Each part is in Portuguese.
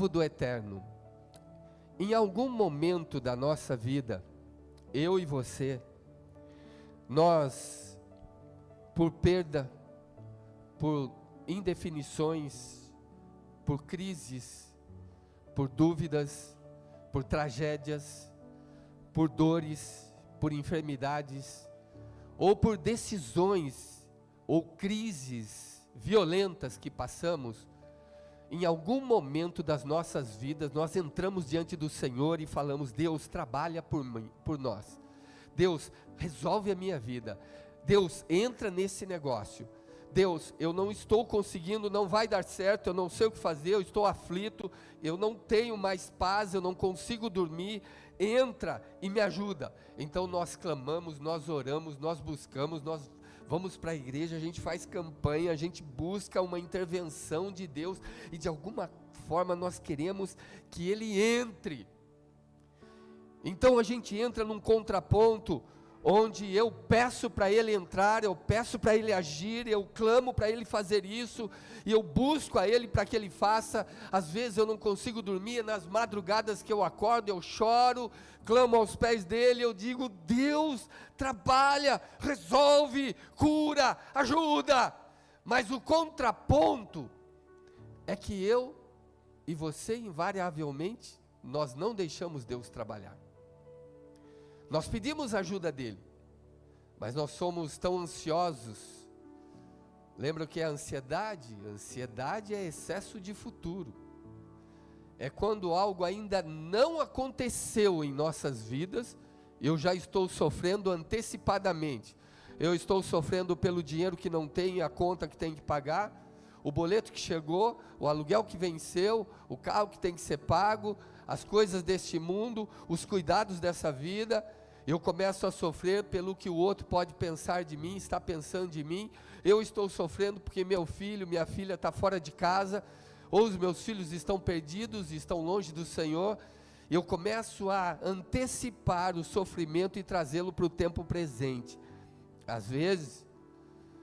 povo do Eterno, em algum momento da nossa vida, eu e você, nós, por perda, por indefinições, por crises, por dúvidas, por tragédias, por dores, por enfermidades, ou por decisões ou crises violentas que passamos, em algum momento das nossas vidas, nós entramos diante do Senhor e falamos: Deus, trabalha por mim, por nós. Deus, resolve a minha vida. Deus, entra nesse negócio. Deus, eu não estou conseguindo, não vai dar certo, eu não sei o que fazer, eu estou aflito, eu não tenho mais paz, eu não consigo dormir. Entra e me ajuda. Então nós clamamos, nós oramos, nós buscamos, nós vamos para a igreja, a gente faz campanha, a gente busca uma intervenção de Deus, e de alguma forma nós queremos que Ele entre. Então a gente entra num contraponto, onde eu peço para Ele entrar, eu peço para Ele agir, eu clamo para Ele fazer isso, e eu busco a Ele para que Ele faça. Às vezes eu não consigo dormir, nas madrugadas que eu acordo, eu choro, clamo aos pés dEle, eu digo: Deus, trabalha, resolve, cura, ajuda. Mas o contraponto é que eu e você, invariavelmente, nós não deixamos Deus trabalhar. Nós pedimos ajuda dEle, mas nós somos tão ansiosos. Lembra o que é ansiedade? Ansiedade é excesso de futuro. É quando algo ainda não aconteceu em nossas vidas, eu já estou sofrendo antecipadamente. Eu estou sofrendo pelo dinheiro que não tenho, a conta que tem que pagar, o boleto que chegou, o aluguel que venceu, o carro que tem que ser pago, as coisas deste mundo, os cuidados dessa vida. Eu começo a sofrer pelo que o outro pode pensar de mim, está pensando de mim. Eu estou sofrendo porque meu filho, minha filha está fora de casa, ou os meus filhos estão perdidos e estão longe do Senhor. Eu começo a antecipar o sofrimento e trazê-lo para o tempo presente. Às vezes,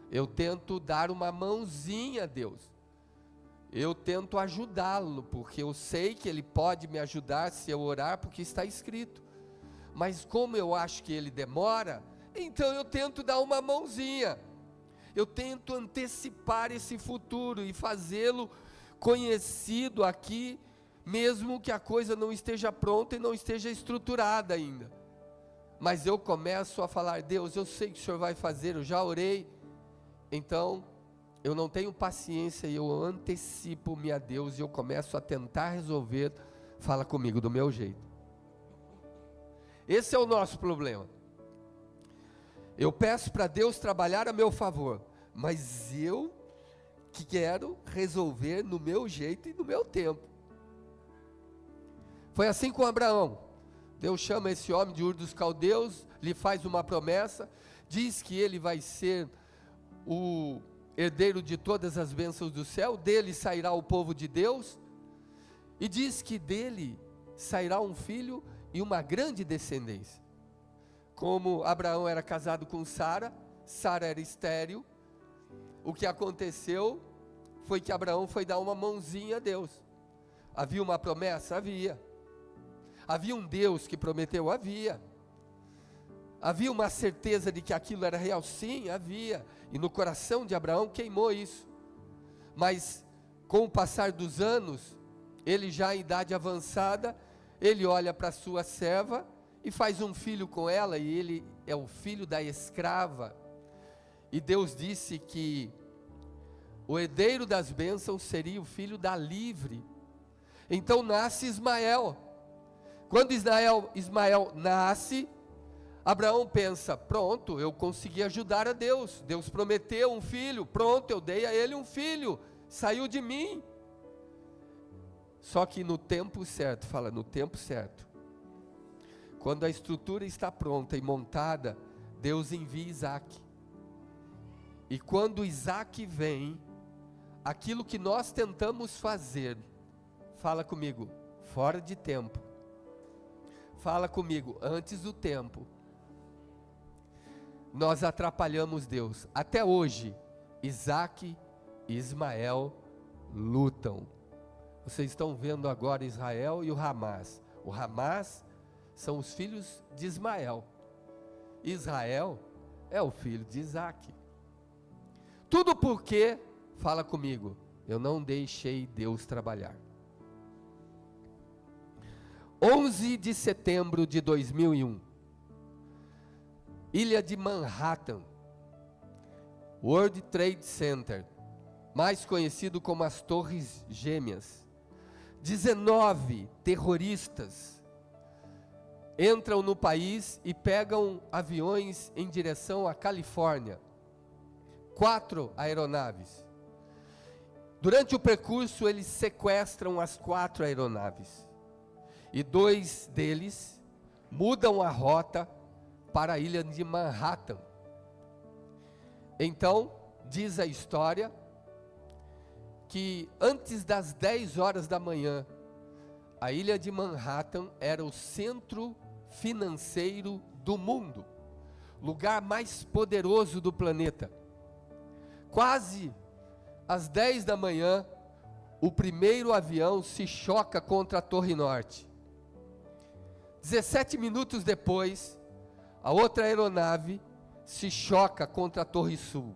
eu tento dar uma mãozinha a Deus. Eu tento ajudá-lo, porque eu sei que Ele pode me ajudar se eu orar, porque está escrito. Mas como eu acho que Ele demora, então eu tento dar uma mãozinha. Eu tento antecipar esse futuro e fazê-lo conhecido aqui, mesmo que a coisa não esteja pronta e não esteja estruturada ainda. Mas eu começo a falar: Deus, eu sei que o Senhor vai fazer, eu já orei. Então, eu não tenho paciência e eu antecipo-me a Deus e eu começo a tentar resolver. Fala comigo do meu jeito. Esse é o nosso problema. Eu peço para Deus trabalhar a meu favor, mas eu que quero resolver no meu jeito e no meu tempo. Foi assim com Abraão. Deus chama esse homem de Ur dos Caldeus, lhe faz uma promessa, diz que ele vai ser o herdeiro de todas as bênçãos do céu, dele sairá o povo de Deus, e diz que dele sairá um filho e uma grande descendência. Como Abraão era casado com Sara, Sara era estéril, o que aconteceu foi que Abraão foi dar uma mãozinha a Deus. Havia uma promessa? Havia. Havia um Deus que prometeu? Havia. Havia uma certeza de que aquilo era real? Sim, havia. E no coração de Abraão queimou isso. Mas com o passar dos anos, ele já em idade avançada, ele olha para sua serva e faz um filho com ela, e ele é o filho da escrava. E Deus disse que o herdeiro das bênçãos seria o filho da livre. Então nasce Ismael. Quando Ismael nasce, Abraão pensa: pronto, eu consegui ajudar a Deus. Deus prometeu um filho, pronto, eu dei a ele um filho, saiu de mim. Só que no tempo certo, fala no tempo certo, quando a estrutura está pronta e montada, Deus envia Isaac. E quando Isaac vem, aquilo que nós tentamos fazer, fala comigo, fora de tempo, fala comigo, antes do tempo, nós atrapalhamos Deus. Até hoje, Isaac e Ismael lutam. Vocês estão vendo agora Israel e o Hamas. O Hamas são os filhos de Ismael. Israel é o filho de Isaac. Tudo porque, fala comigo, eu não deixei Deus trabalhar. 11 de setembro de 2001, Ilha de Manhattan, World Trade Center, mais conhecido como as Torres Gêmeas. 19 terroristas entram no país e pegam aviões em direção à Califórnia. 4 aeronaves. Durante o percurso, eles sequestram as 4 aeronaves. E 2 deles mudam a rota para a ilha de Manhattan. Então, diz a história, que antes das 10 horas da manhã, a ilha de Manhattan era o centro financeiro do mundo, lugar mais poderoso do planeta. Quase às 10 da manhã, o primeiro avião se choca contra a Torre Norte. 17 minutos depois, a outra aeronave se choca contra a Torre Sul.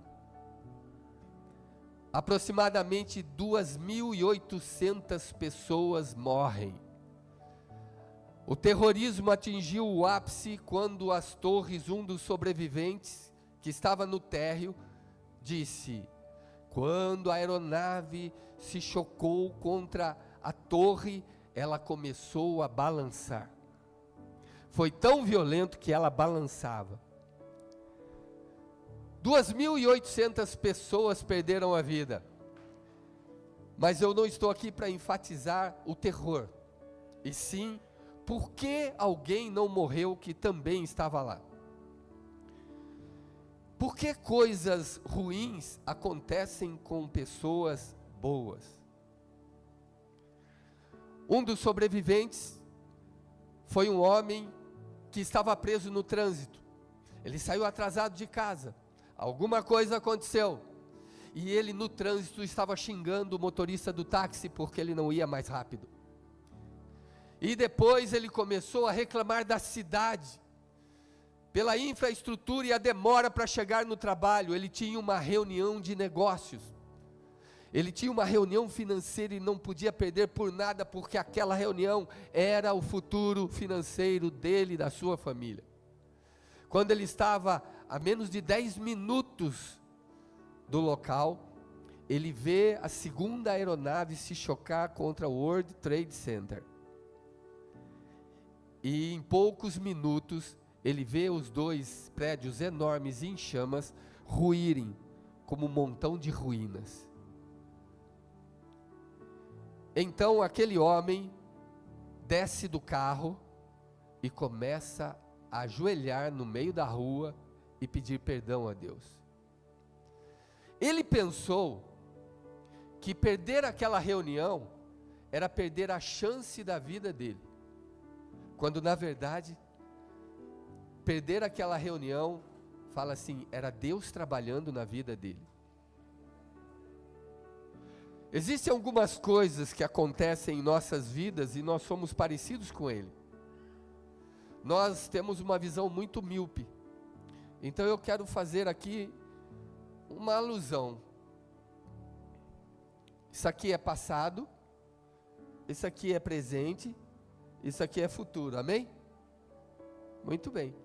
Aproximadamente 2.800 pessoas morrem. O terrorismo atingiu o ápice quando as torres, um dos sobreviventes, que estava no térreo, disse: quando a aeronave se chocou contra a torre, ela começou a balançar. Foi tão violento que ela balançava. 2.800 pessoas perderam a vida. Mas eu não estou aqui para enfatizar o terror, e sim, por que alguém não morreu que também estava lá? Por que coisas ruins acontecem com pessoas boas? Um dos sobreviventes foi um homem que estava preso no trânsito. Ele saiu atrasado de casa. Alguma coisa aconteceu, e ele no trânsito estava xingando o motorista do táxi porque ele não ia mais rápido. E depois ele começou a reclamar da cidade, pela infraestrutura e a demora para chegar no trabalho. Ele tinha uma reunião de negócios, ele tinha uma reunião financeira e não podia perder por nada, porque aquela reunião era o futuro financeiro dele e da sua família. Quando ele estava a menos de 10 minutos do local, ele vê a segunda aeronave se chocar contra o World Trade Center. E em poucos minutos, ele vê os 2 prédios enormes em chamas ruírem como um montão de ruínas. Então aquele homem desce do carro e começa a ajoelhar no meio da rua e pedir perdão a Deus. Ele pensou que perder aquela reunião era perder a chance da vida dele, quando na verdade, perder aquela reunião, fala assim, era Deus trabalhando na vida dele. Existem algumas coisas que acontecem em nossas vidas e nós somos parecidos com ele. Nós temos uma visão muito míope. Então eu quero fazer aqui uma alusão. Isso aqui é passado, isso aqui é presente, isso aqui é futuro, amém? Muito bem.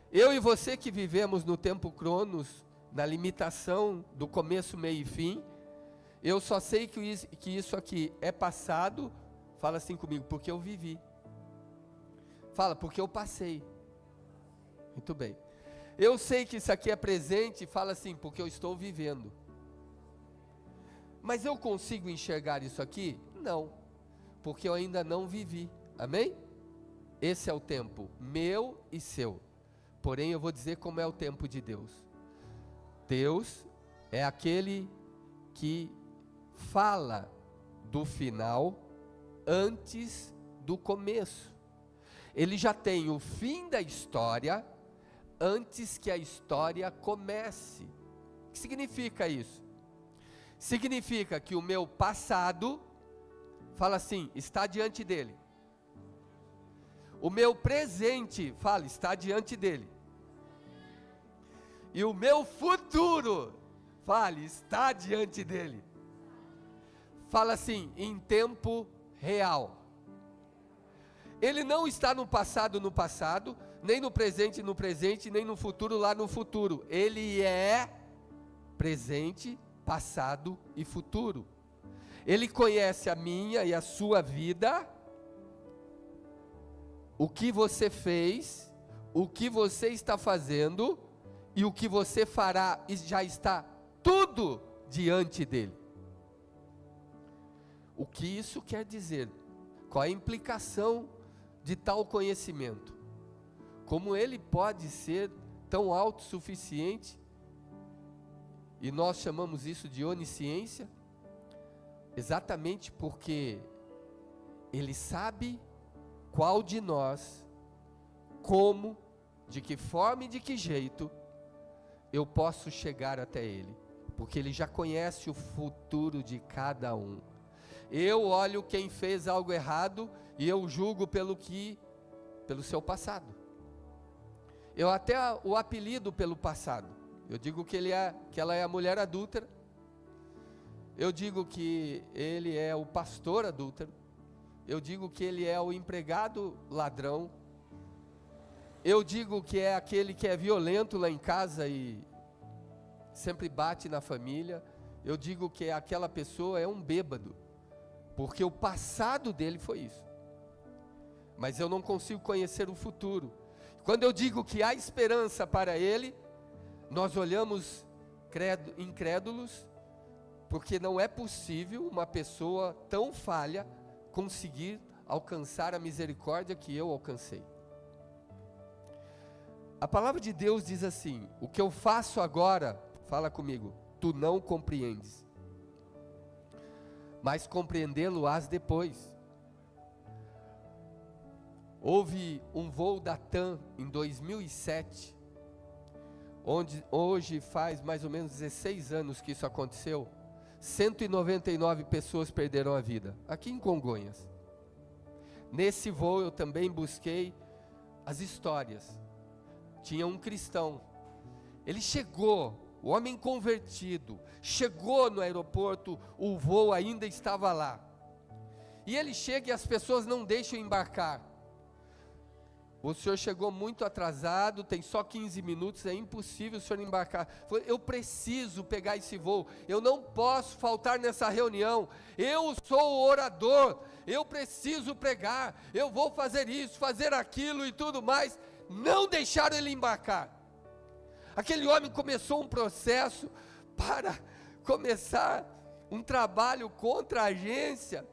Eu e você que vivemos no tempo Cronos, na limitação do começo, meio e fim, eu só sei que isso aqui é passado, fala assim comigo, porque eu vivi. Fala, porque eu passei. Muito bem. Eu sei que isso aqui é presente, fala assim, porque eu estou vivendo. Mas eu consigo enxergar isso aqui? Não, porque eu ainda não vivi, amém? Esse é o tempo meu e seu. Porém eu vou dizer como é o tempo de Deus. Deus é aquele que fala do final antes do começo. Ele já tem o fim da história antes que a história comece. O que significa isso? Significa que o meu passado Fala assim, está diante dele. O meu presente, fala, está diante dele. E o meu futuro, fale, está diante dele. Fala assim, em tempo real. Ele não está no passado, nem no presente, nem no futuro, lá no futuro. Ele é presente, passado e futuro. Ele conhece a minha e a sua vida, o que você fez, o que você está fazendo e o que você fará, e já está tudo diante dele. O que isso quer dizer? Qual é a implicação de tal conhecimento? Como ele pode ser tão autossuficiente, e nós chamamos isso de onisciência, exatamente porque ele sabe qual de nós, como, de que forma e de que jeito eu posso chegar até ele, porque ele já conhece o futuro de cada um. Eu olho quem fez algo errado e eu julgo pelo seu passado. Eu até o apelido pelo passado. Eu digo que ela é a mulher adúltera. Eu digo que ele é o pastor adúltero. Eu digo que ele é o empregado ladrão. Eu digo que é aquele que é violento lá em casa e sempre bate na família. Eu digo que aquela pessoa é um bêbado, porque o passado dele foi isso. Mas eu não consigo conhecer o futuro. Quando eu digo que há esperança para ele, nós olhamos incrédulos, porque não é possível uma pessoa tão falha conseguir alcançar a misericórdia que eu alcancei. A palavra de Deus diz assim: o que eu faço agora, fala comigo, tu não compreendes, mas compreendê-lo-ás depois. Houve um voo da TAM em 2007, onde hoje faz mais ou menos 16 anos que isso aconteceu. 199 pessoas perderam a vida, aqui em Congonhas. Nesse voo eu também busquei as histórias. Tinha um cristão, ele chegou, o homem convertido, chegou no aeroporto, o voo ainda estava lá. E ele chega e as pessoas não deixam embarcar. O senhor chegou muito atrasado, tem só 15 minutos, é impossível o senhor embarcar. Falei, eu preciso pegar esse voo, eu não posso faltar nessa reunião, eu sou o orador, eu preciso pregar, eu vou fazer isso, fazer aquilo e tudo mais. Não deixaram ele embarcar. Aquele homem começou um processo para começar um trabalho contra a agência.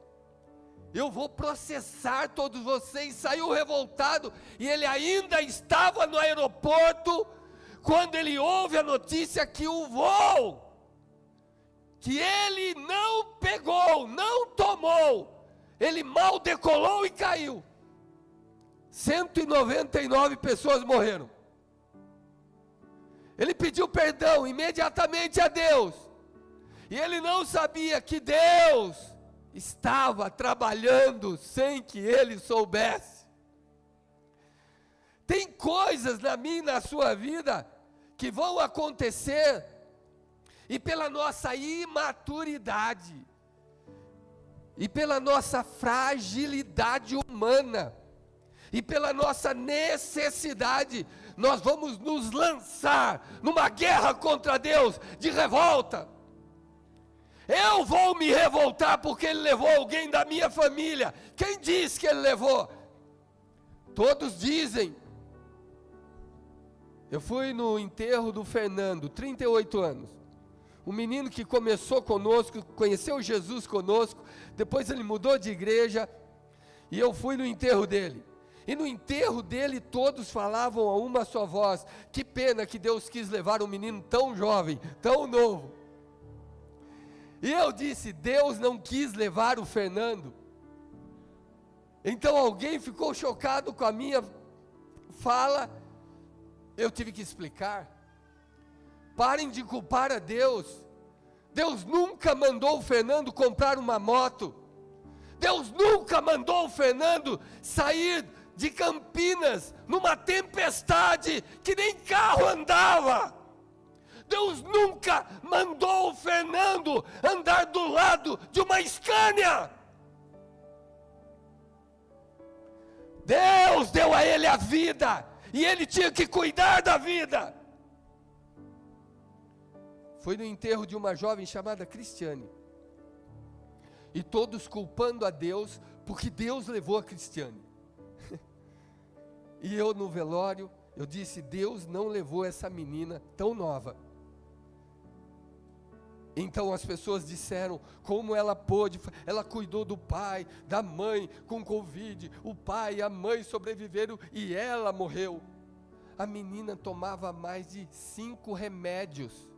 Eu vou processar todos vocês. Saiu revoltado, e ele ainda estava no aeroporto quando ele ouve a notícia que o voo que ele não pegou, não tomou, ele mal decolou e caiu. 199 pessoas morreram. Ele pediu perdão imediatamente a Deus, e ele não sabia que Deus estava trabalhando sem que ele soubesse. Tem coisas na minha e na sua vida que vão acontecer, e pela nossa imaturidade, e pela nossa fragilidade humana, e pela nossa necessidade, nós vamos nos lançar numa guerra contra Deus, de revolta. Eu vou me revoltar porque ele levou alguém da minha família. Quem disse que ele levou? Todos dizem. Eu fui no enterro do Fernando, 38 anos. Um menino que começou conosco, conheceu Jesus conosco, depois ele mudou de igreja, e eu fui no enterro dele. E no enterro dele todos falavam a uma só voz: que pena que Deus quis levar um menino tão jovem, tão novo. E eu disse: Deus não quis levar o Fernando. Então alguém ficou chocado com a minha fala. Eu tive que explicar. Parem de culpar a Deus. Deus nunca mandou o Fernando comprar uma moto. Deus nunca mandou o Fernando sair de Campinas numa tempestade que nem carro andava. Deus nunca mandou o Fernando andar do lado de uma Scania. Deus deu a ele a vida, e ele tinha que cuidar da vida. Foi no enterro de uma jovem chamada Cristiane, e todos culpando a Deus, porque Deus levou a Cristiane. E eu no velório, eu disse, Deus não levou essa menina tão nova. Então as pessoas disseram, como ela pôde, ela cuidou do pai, da mãe com Covid, o pai e a mãe sobreviveram e ela morreu. A menina tomava mais de 5 remédios,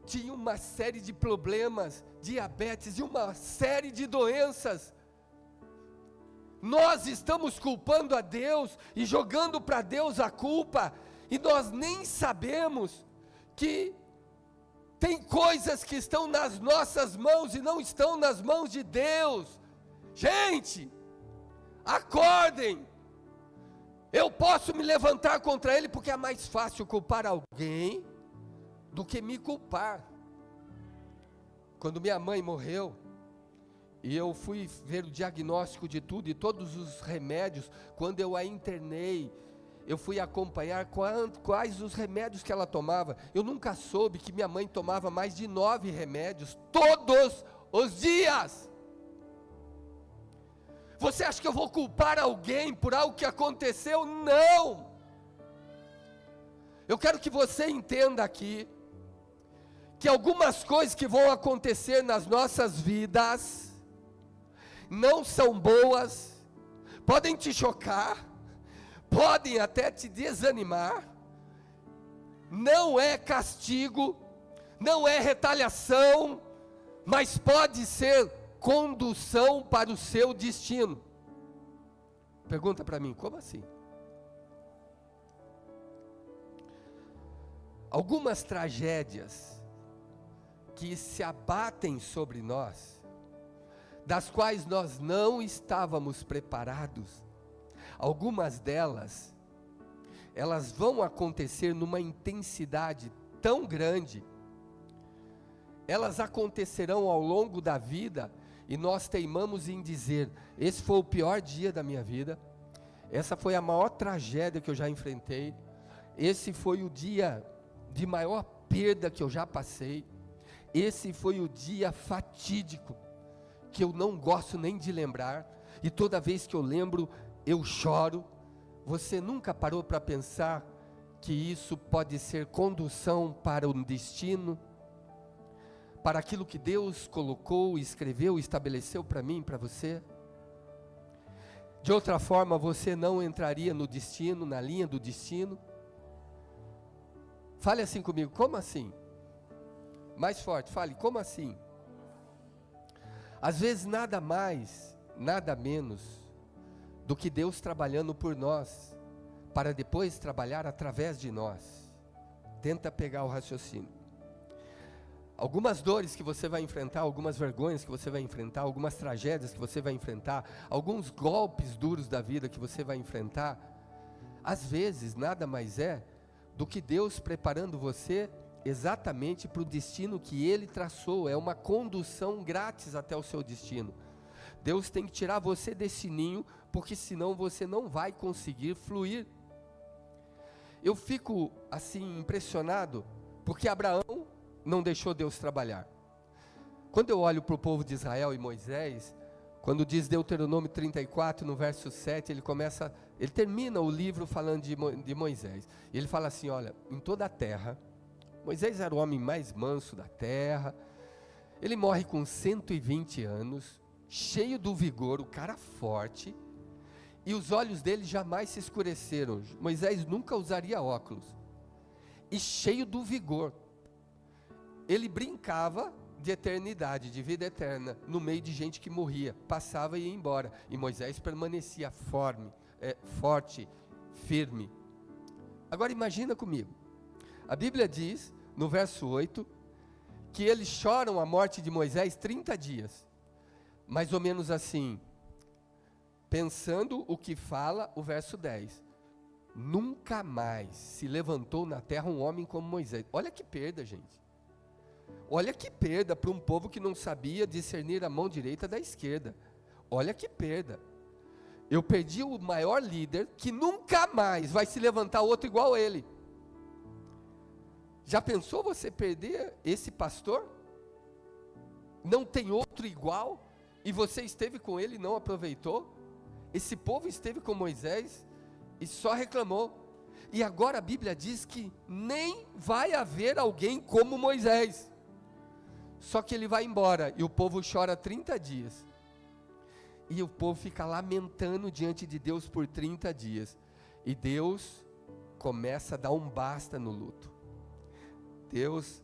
tinha uma série de problemas, diabetes e uma série de doenças. Nós estamos culpando a Deus e jogando para Deus a culpa, e nós nem sabemos que tem coisas que estão nas nossas mãos e não estão nas mãos de Deus. Gente, acordem. Eu posso me levantar contra ele porque é mais fácil culpar alguém do que me culpar. Quando minha mãe morreu, e eu fui ver o diagnóstico de tudo e todos os remédios, quando eu a internei, eu fui acompanhar quais os remédios que ela tomava. Eu nunca soube que minha mãe tomava mais de 9 remédios, todos os dias. Você acha que eu vou culpar alguém por algo que aconteceu? Não! Eu quero que você entenda aqui, que algumas coisas que vão acontecer nas nossas vidas, não são boas, podem te chocar, podem até te desanimar, não é castigo, não é retaliação, mas pode ser condução para o seu destino. Pergunta para mim, como assim? Algumas tragédias que se abatem sobre nós, das quais nós não estávamos preparados, algumas delas, elas vão acontecer numa intensidade tão grande, elas acontecerão ao longo da vida, e nós teimamos em dizer, esse foi o pior dia da minha vida, essa foi a maior tragédia que eu já enfrentei, esse foi o dia de maior perda que eu já passei, esse foi o dia fatídico, que eu não gosto nem de lembrar, e toda vez que eu lembro, eu choro. Você nunca parou para pensar que isso pode ser condução para um destino, para aquilo que Deus colocou, escreveu, estabeleceu para mim, para você? De outra forma, você não entraria no destino, na linha do destino? Fale assim comigo, como assim? Mais forte, fale, como assim? Às vezes nada mais, nada menos do que Deus trabalhando por nós, para depois trabalhar através de nós. Tenta pegar o raciocínio. Algumas dores que você vai enfrentar, algumas vergonhas que você vai enfrentar, algumas tragédias que você vai enfrentar, alguns golpes duros da vida que você vai enfrentar, às vezes nada mais é do que Deus preparando você exatamente para o destino que Ele traçou. É uma condução grátis até o seu destino. Deus tem que tirar você desse ninho, porque senão você não vai conseguir fluir. Eu fico assim impressionado, porque Abraão não deixou Deus trabalhar. Quando eu olho para o povo de Israel e Moisés, quando diz Deuteronômio 34, no verso 7, ele termina o livro falando de Moisés. E ele fala assim, olha, em toda a terra, Moisés era o homem mais manso da terra, ele morre com 120 anos, cheio do vigor, o cara forte, e os olhos dele jamais se escureceram. Moisés nunca usaria óculos, e cheio do vigor. Ele brincava de eternidade, de vida eterna, no meio de gente que morria, passava e ia embora, e Moisés permanecia forte, firme. Agora imagina comigo, a Bíblia diz, no verso 8, que eles choram a morte de Moisés 30 dias, mais ou menos assim, pensando o que fala o verso 10. Nunca mais se levantou na terra um homem como Moisés. Olha que perda, gente. Olha que perda para um povo que não sabia discernir a mão direita da esquerda. Olha que perda. Eu perdi o maior líder, que nunca mais vai se levantar outro igual a ele. Já pensou você perder esse pastor? Não tem outro igual? E você esteve com ele e não aproveitou? Esse povo esteve com Moisés e só reclamou. E agora a Bíblia diz que nem vai haver alguém como Moisés. Só que ele vai embora e o povo chora 30 dias. E o povo fica lamentando diante de Deus por 30 dias. E Deus começa a dar um basta no luto. Deus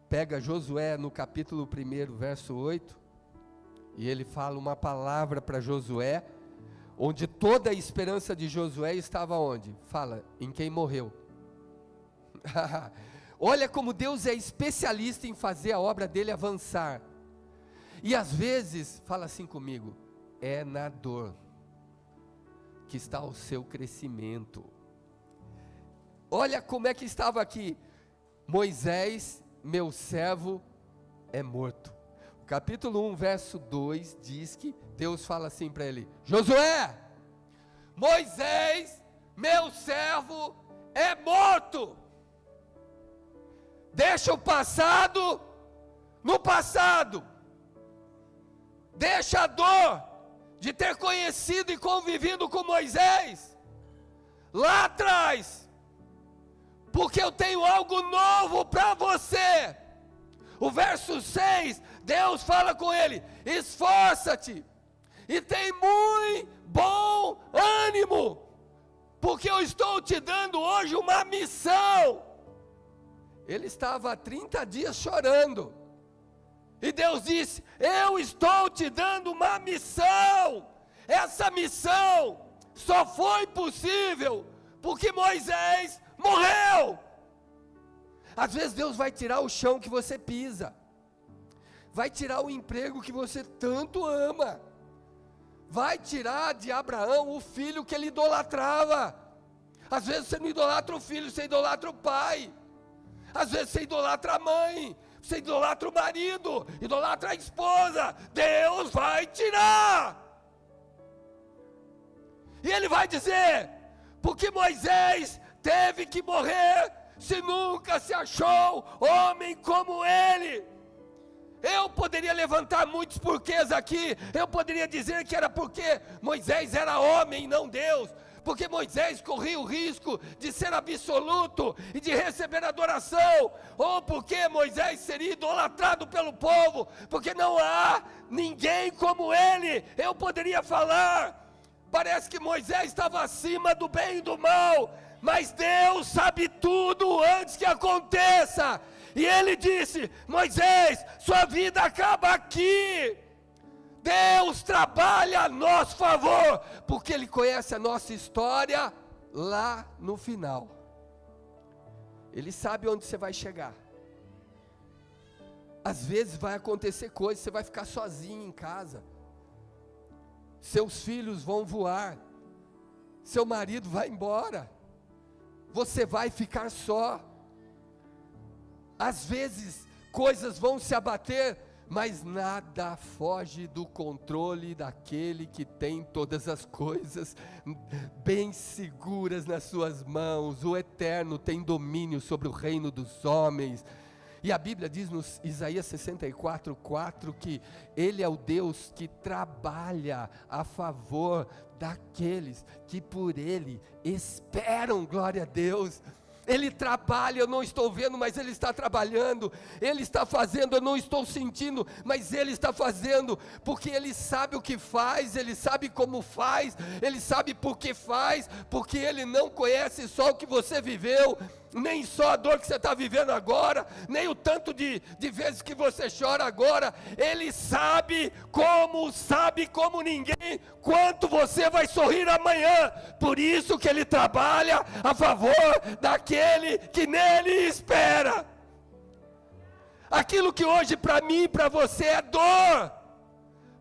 pega Josué no capítulo 1, verso 8. E ele fala uma palavra para Josué, onde toda a esperança de Josué estava onde? Fala, em quem morreu. Olha como Deus é especialista em fazer a obra dele avançar. E às vezes, fala assim comigo, é na dor que está o seu crescimento. Olha como é que estava aqui, Moisés, meu servo, é morto. O capítulo 1, verso 2 diz que Deus fala assim para ele, Josué, Moisés, meu servo, é morto. Deixa o passado no passado. Deixa a dor de ter conhecido e convivido com Moisés lá atrás, porque eu tenho algo novo para você. O verso 6, Deus fala com ele, esforça-te e tem muito bom ânimo, porque eu estou te dando hoje uma missão. Ele estava há 30 dias chorando, e Deus disse, eu estou te dando uma missão. Essa missão só foi possível porque Moisés morreu. Às vezes Deus vai tirar o chão que você pisa, vai tirar o emprego que você tanto ama, vai tirar de Abraão o filho que ele idolatrava. Às vezes você não idolatra o filho, você idolatra o pai. Às vezes você idolatra a mãe, você idolatra o marido, idolatra a esposa. Deus vai tirar. E ele vai dizer, porque Moisés teve que morrer, se nunca se achou homem como ele. Eu poderia levantar muitos porquês aqui. Eu poderia dizer que era porque Moisés era homem, não Deus. Porque Moisés corria o risco de ser absoluto e de receber adoração, ou porque Moisés seria idolatrado pelo povo, porque não há ninguém como ele. Eu poderia falar, parece que Moisés estava acima do bem e do mal, mas Deus sabe tudo antes que aconteça, e ele disse, Moisés, sua vida acaba aqui. Deus trabalha a nosso favor, porque Ele conhece a nossa história lá no final. Ele sabe onde você vai chegar. Às vezes vai acontecer coisas, você vai ficar sozinho em casa. Seus filhos vão voar. Seu marido vai embora. Você vai ficar só. Às vezes coisas vão se abater, mas nada foge do controle daquele que tem todas as coisas bem seguras nas suas mãos. O Eterno tem domínio sobre o reino dos homens. E a Bíblia diz no Isaías 64:4 que Ele é o Deus que trabalha a favor daqueles que por Ele esperam. Glória a Deus. Ele trabalha, eu não estou vendo, mas Ele está trabalhando. Ele está fazendo, eu não estou sentindo, mas Ele está fazendo, porque Ele sabe o que faz, Ele sabe como faz, Ele sabe por que faz, porque Ele não conhece só o que você viveu, nem só a dor que você está vivendo agora, nem o tanto de vezes que você chora agora. Ele sabe como ninguém, quanto você vai sorrir amanhã. Por isso que Ele trabalha a favor daquele que nele espera. Aquilo que hoje para mim e para você é dor,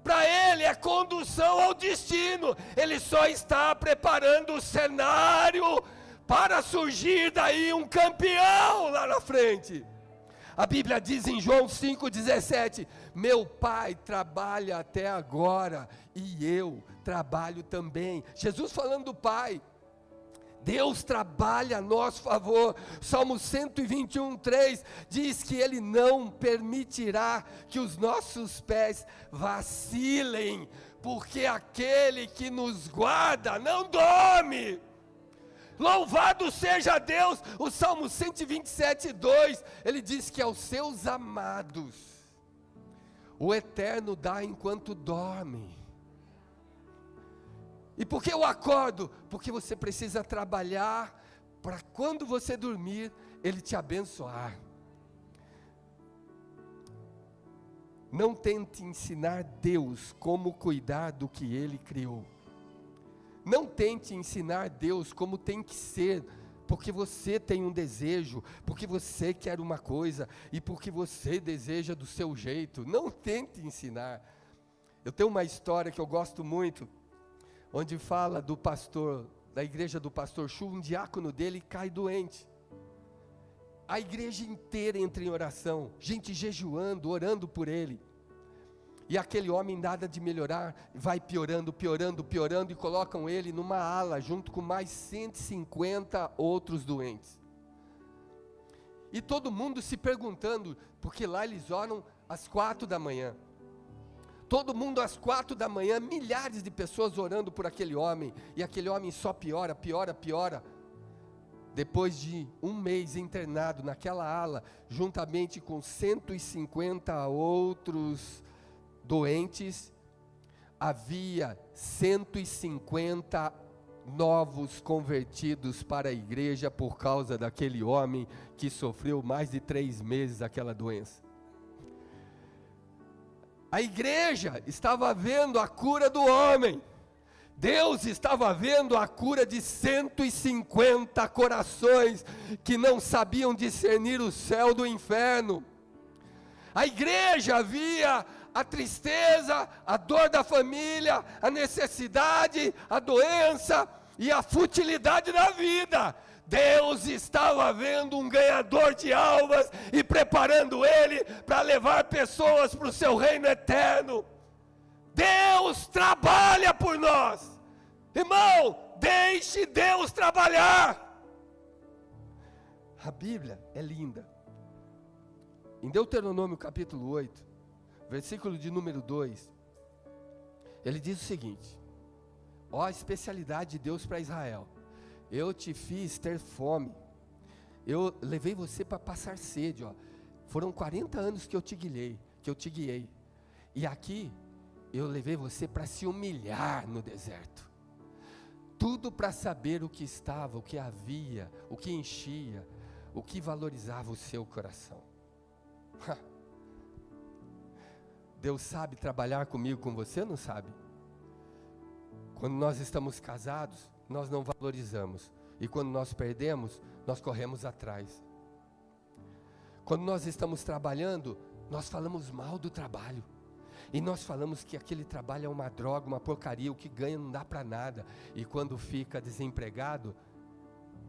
para ele é condução ao destino. Ele só está preparando o cenário para surgir daí um campeão lá na frente. A Bíblia diz em João 5,17: meu Pai trabalha até agora e eu trabalho também. Jesus falando do Pai. Deus trabalha a nosso favor. Salmo 121:3 diz que Ele não permitirá que os nossos pés vacilem, porque aquele que nos guarda não dorme. Louvado seja Deus. O Salmo 127:2, ele diz que aos seus amados o Eterno dá enquanto dorme. E por que eu acordo? Porque você precisa trabalhar para quando você dormir, Ele te abençoar. Não tente ensinar Deus como cuidar do que Ele criou. Não tente ensinar Deus como tem que ser, porque você tem um desejo, porque você quer uma coisa, e porque você deseja do seu jeito. Não tente ensinar. Eu tenho uma história que eu gosto muito, onde fala do pastor, da igreja do pastor Chu, um diácono dele cai doente. A igreja inteira entra em oração, gente jejuando, orando por ele. E aquele homem nada de melhorar, vai piorando, piorando, piorando, e colocam ele numa ala, junto com mais 150 outros doentes. E todo mundo se perguntando, porque lá eles oram às 4 da manhã. Todo mundo às 4 da manhã, milhares de pessoas orando por aquele homem, e aquele homem só piora, piora, piora. Depois de um mês internado naquela ala, juntamente com 150 outros doentes, havia 150 novos convertidos para a igreja por causa daquele homem que sofreu mais de 3 meses aquela doença. A igreja estava vendo a cura do homem. Deus estava vendo a cura de 150 corações que não sabiam discernir o céu do inferno. A igreja via a tristeza, a dor da família, a necessidade, a doença e a futilidade da vida. Deus estava vendo um ganhador de almas e preparando ele para levar pessoas para o seu reino eterno. Deus trabalha por nós. Irmão, deixe Deus trabalhar. A Bíblia é linda. Em Deuteronômio capítulo 8, versículo de número 2, ele diz o seguinte: ó a especialidade de Deus para Israel. Eu te fiz ter fome, eu levei você para passar sede, ó. Foram 40 anos que eu te guiei, e aqui eu levei você para se humilhar no deserto, tudo para saber o que estava, o que havia, o que enchia, o que valorizava o seu coração. Deus sabe trabalhar comigo, com você, não sabe? Quando nós estamos casados, nós não valorizamos, e quando nós perdemos, nós corremos atrás. Quando nós estamos trabalhando, nós falamos mal do trabalho, e nós falamos que aquele trabalho é uma droga, uma porcaria, o que ganha não dá para nada, e quando fica desempregado,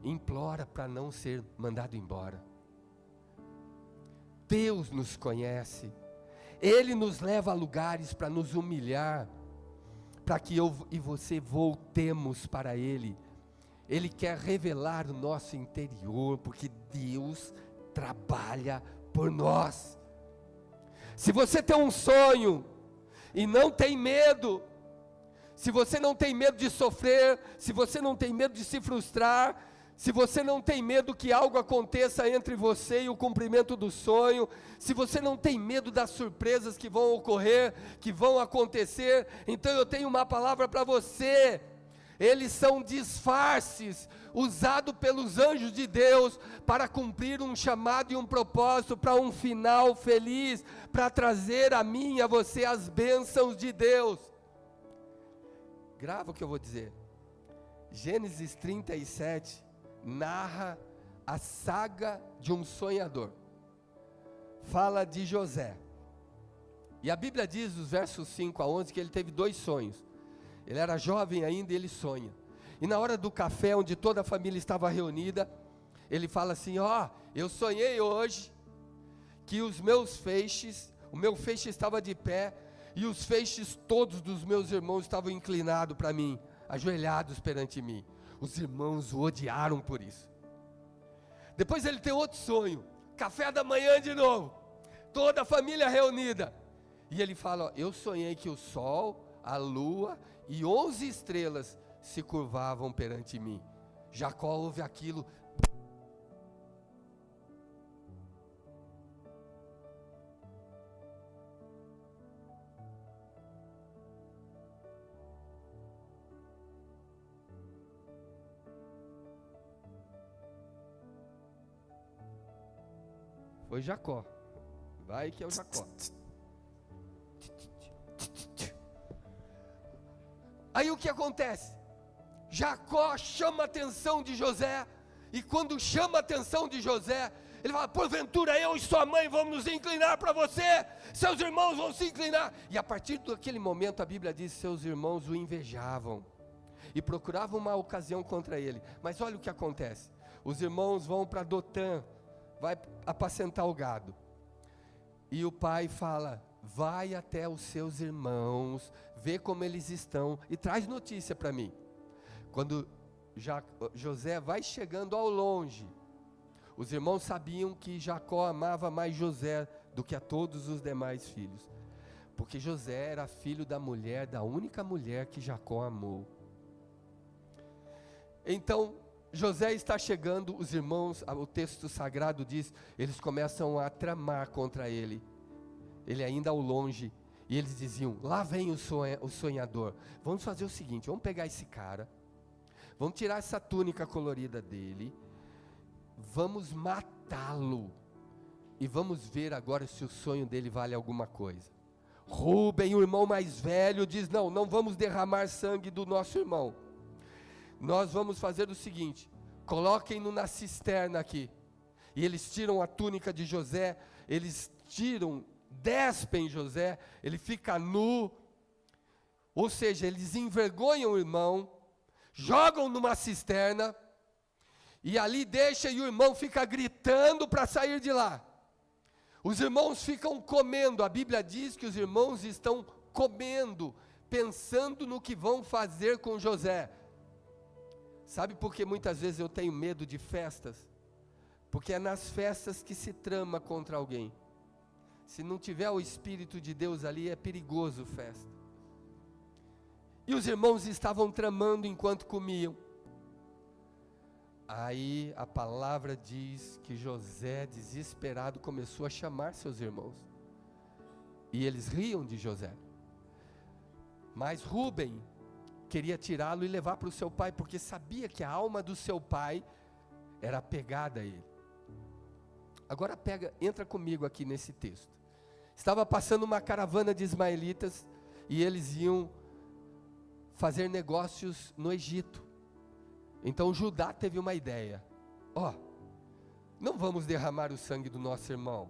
implora para não ser mandado embora. Deus nos conhece, Ele nos leva a lugares para nos humilhar, para que eu e você voltemos para Ele. Ele quer revelar o nosso interior, porque Deus trabalha por nós. Se você tem um sonho e não tem medo, se você não tem medo de sofrer, se você não tem medo de se frustrar, se você não tem medo que algo aconteça entre você e o cumprimento do sonho, se você não tem medo das surpresas que vão ocorrer, que vão acontecer, então eu tenho uma palavra para você. Eles são disfarces usados pelos anjos de Deus para cumprir um chamado e um propósito para um final feliz, para trazer a mim e a você as bênçãos de Deus. Grava o que eu vou dizer. Gênesis 37 narra a saga de um sonhador. Fala de José. E a Bíblia diz, nos versos 5 a 11, que ele teve 2 sonhos. Ele era jovem ainda e ele sonha. E na hora do café, onde toda a família estava reunida, ele fala assim: eu sonhei hoje que os meus feixes, o meu feixe estava de pé, e os feixes todos dos meus irmãos estavam inclinados para mim, ajoelhados perante mim. Os irmãos o odiaram por isso. Depois ele tem outro sonho, café da manhã de novo, toda a família reunida. E ele fala: eu sonhei que o sol, a lua e 11 estrelas se curvavam perante mim. Jacó ouve aquilo. Foi Jacó. Vai que é o Jacó. Aí o que acontece? Jacó chama a atenção de José. E quando chama a atenção de José, ele fala: porventura eu e sua mãe vamos nos inclinar para você, seus irmãos vão se inclinar. E a partir daquele momento a Bíblia diz: seus irmãos o invejavam e procuravam uma ocasião contra ele. Mas olha o que acontece: os irmãos vão para Dotã, vai apacentar o gado, e o pai fala: vai até os seus irmãos, vê como eles estão e traz notícia para mim. Quando José vai chegando ao longe, os irmãos sabiam que Jacó amava mais José do que a todos os demais filhos, porque José era filho da mulher, da única mulher que Jacó amou. Então José está chegando, os irmãos, o texto sagrado diz, eles começam a tramar contra ele. Ele ainda ao longe, e eles diziam: lá vem o sonhador. Vamos fazer o seguinte, vamos pegar esse cara, vamos tirar essa túnica colorida dele, vamos matá-lo, e vamos ver agora se o sonho dele vale alguma coisa. Rúben, o irmão mais velho, diz: não vamos derramar sangue do nosso irmão. Nós vamos fazer o seguinte: coloquem-no na cisterna aqui. E eles tiram a túnica de José, eles despem José, ele fica nu, ou seja, eles envergonham o irmão, jogam numa cisterna, e ali deixa, e o irmão fica gritando para sair de lá. Os irmãos ficam comendo, a Bíblia diz que os irmãos estão comendo, pensando no que vão fazer com José. Sabe por que muitas vezes eu tenho medo de festas? Porque é nas festas que se trama contra alguém. Se não tiver o Espírito de Deus ali, é perigoso festa. E os irmãos estavam tramando enquanto comiam. Aí a palavra diz que José, desesperado, começou a chamar seus irmãos. E eles riam de José. Mas Rúben queria tirá-lo e levar para o seu pai, porque sabia que a alma do seu pai era apegada a ele. Agora entra comigo aqui nesse texto. Estava passando uma caravana de ismaelitas, e eles iam fazer negócios no Egito. Então Judá teve uma ideia: não vamos derramar o sangue do nosso irmão,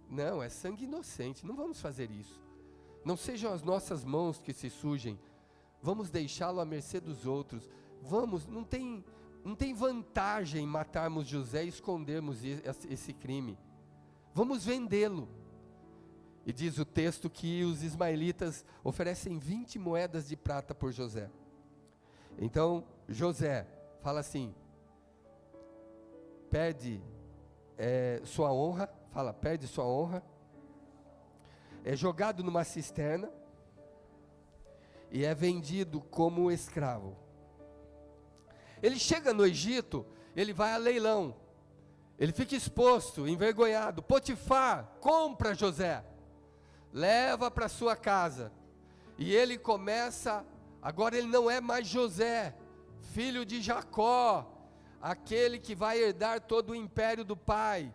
não, é sangue inocente, não vamos fazer isso, não sejam as nossas mãos que se sujem, vamos deixá-lo à mercê dos outros, não tem vantagem matarmos José e escondermos esse crime, vamos vendê-lo. E diz o texto que os ismaelitas oferecem 20 moedas de prata por José. Então José fala assim: perde sua honra, perde sua honra, é jogado numa cisterna, e é vendido como escravo. Ele chega no Egito, ele vai a leilão, ele fica exposto, envergonhado. Potifar compra José, leva para sua casa, e ele começa, agora ele não é mais José, filho de Jacó, aquele que vai herdar todo o império do pai.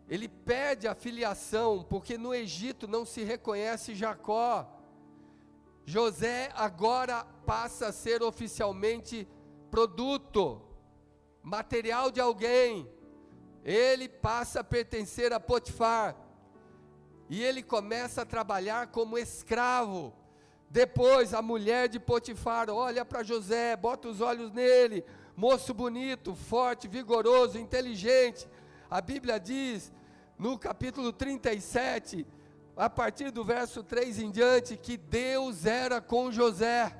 Ele perde a filiação, porque no Egito não se reconhece Jacó. José agora passa a ser oficialmente produto, material de alguém. Ele passa a pertencer a Potifar. e ele começa a trabalhar como escravo. Depois a mulher de Potifar olha para José, bota os olhos nele, moço bonito, forte, vigoroso, inteligente. A Bíblia diz, no capítulo 37, a partir do verso 3 em diante, que Deus era com José.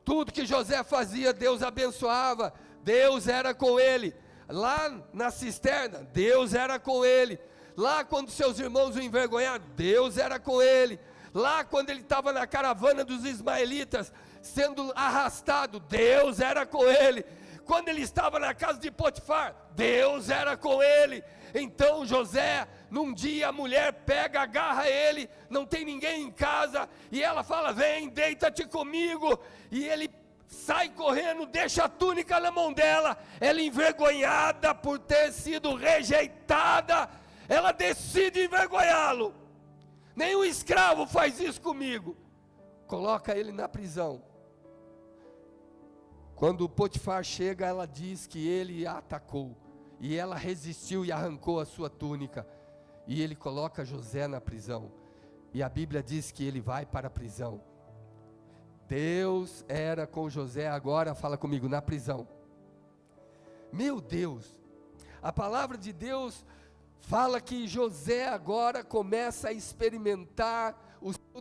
Tudo que José fazia, Deus abençoava, Deus era com ele. Lá na cisterna, Deus era com ele. Lá quando seus irmãos o envergonharam, Deus era com ele. Lá quando ele estava na caravana dos ismaelitas, sendo arrastado, Deus era com ele. Quando ele estava na casa de Potifar, Deus era com ele. Então José, num dia a mulher pega, agarra ele, não tem ninguém em casa, e ela fala, vem, deita-te comigo, e ele sai correndo, deixa a túnica na mão dela, ela envergonhada por ter sido rejeitada, ela decide envergonhá-lo. Nenhum escravo faz isso comigo. Coloca ele na prisão. Quando Potifar chega, ela diz que ele a atacou, e ela resistiu e arrancou a sua túnica, e ele coloca José na prisão, e a Bíblia diz que ele vai para a prisão. Deus era com José, agora fala comigo, na prisão. Meu Deus, a palavra de Deus fala que José agora começa a experimentar o seu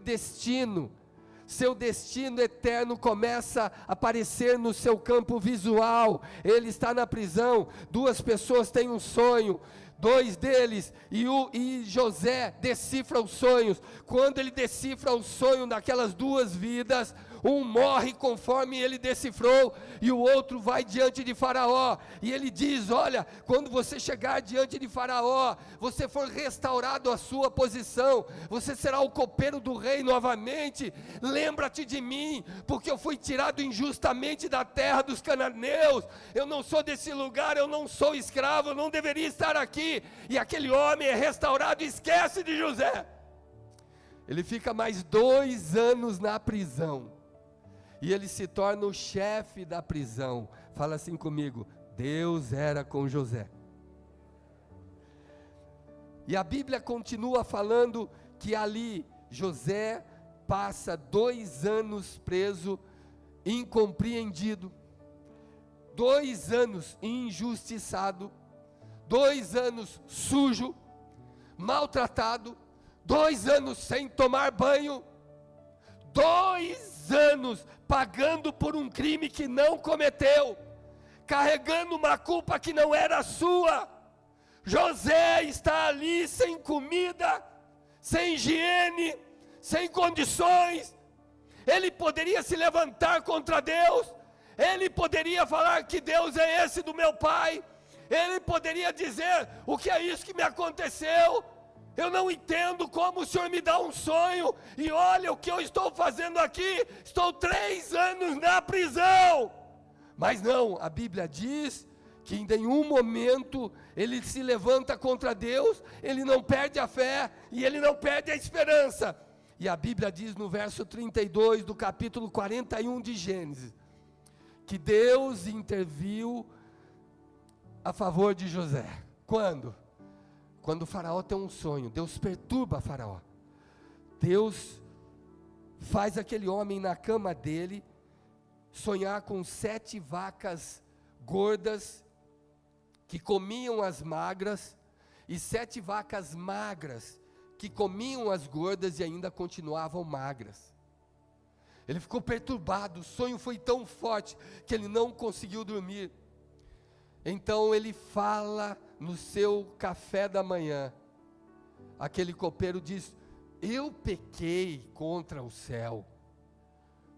destino eterno começa a aparecer no seu campo visual. Ele está na prisão, duas pessoas têm um sonho, dois deles, e José decifra os sonhos. Quando ele decifra o sonho daquelas duas vidas, um morre conforme ele decifrou, e o outro vai diante de Faraó, e ele diz, olha, quando você chegar diante de Faraó, você for restaurado a sua posição, você será o copeiro do rei novamente, lembra-te de mim, porque eu fui tirado injustamente da terra dos cananeus, eu não sou desse lugar, eu não sou escravo, eu não deveria estar aqui, e aquele homem é restaurado, e esquece de José. Ele fica mais 2 anos na prisão, e ele se torna o chefe da prisão. Fala assim comigo, Deus era com José. E a Bíblia continua falando que ali José passa 2 anos preso, incompreendido, 2 anos injustiçado, 2 anos sujo, maltratado, 2 anos sem tomar banho, 2 anos pagando por um crime que não cometeu, carregando uma culpa que não era sua. José está ali sem comida, sem higiene, sem condições. Ele poderia se levantar contra Deus, ele poderia falar que Deus é esse do meu pai, ele poderia dizer, o que é isso que me aconteceu? Eu não entendo como o Senhor me dá um sonho, e olha o que eu estou fazendo aqui, estou 3 anos na prisão. Mas não, a Bíblia diz que em nenhum momento ele se levanta contra Deus, ele não perde a fé, e ele não perde a esperança. E a Bíblia diz no verso 32 do capítulo 41 de Gênesis, que Deus interviu a favor de José. Quando? Quando o faraó tem um sonho, Deus perturba o faraó. Deus faz aquele homem na cama dele sonhar com 7 vacas gordas que comiam as magras, e 7 vacas magras que comiam as gordas e ainda continuavam magras. Ele ficou perturbado, o sonho foi tão forte que ele não conseguiu dormir. Então ele fala no seu café da manhã, aquele copeiro diz, eu pequei contra o céu,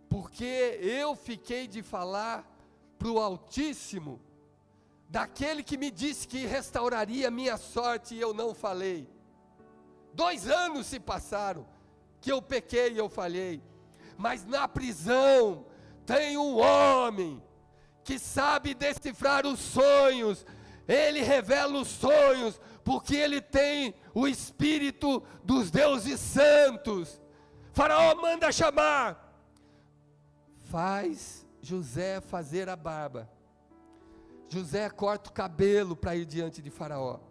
porque eu fiquei de falar para o Altíssimo, daquele que me disse que restauraria a minha sorte, e eu não falei. 2 anos se passaram, que eu pequei e eu falhei, mas na prisão tem um homem, que sabe decifrar os sonhos, ele revela os sonhos, porque ele tem o espírito dos deuses santos. Faraó manda chamar, faz José fazer a barba, José corta o cabelo para ir diante de Faraó,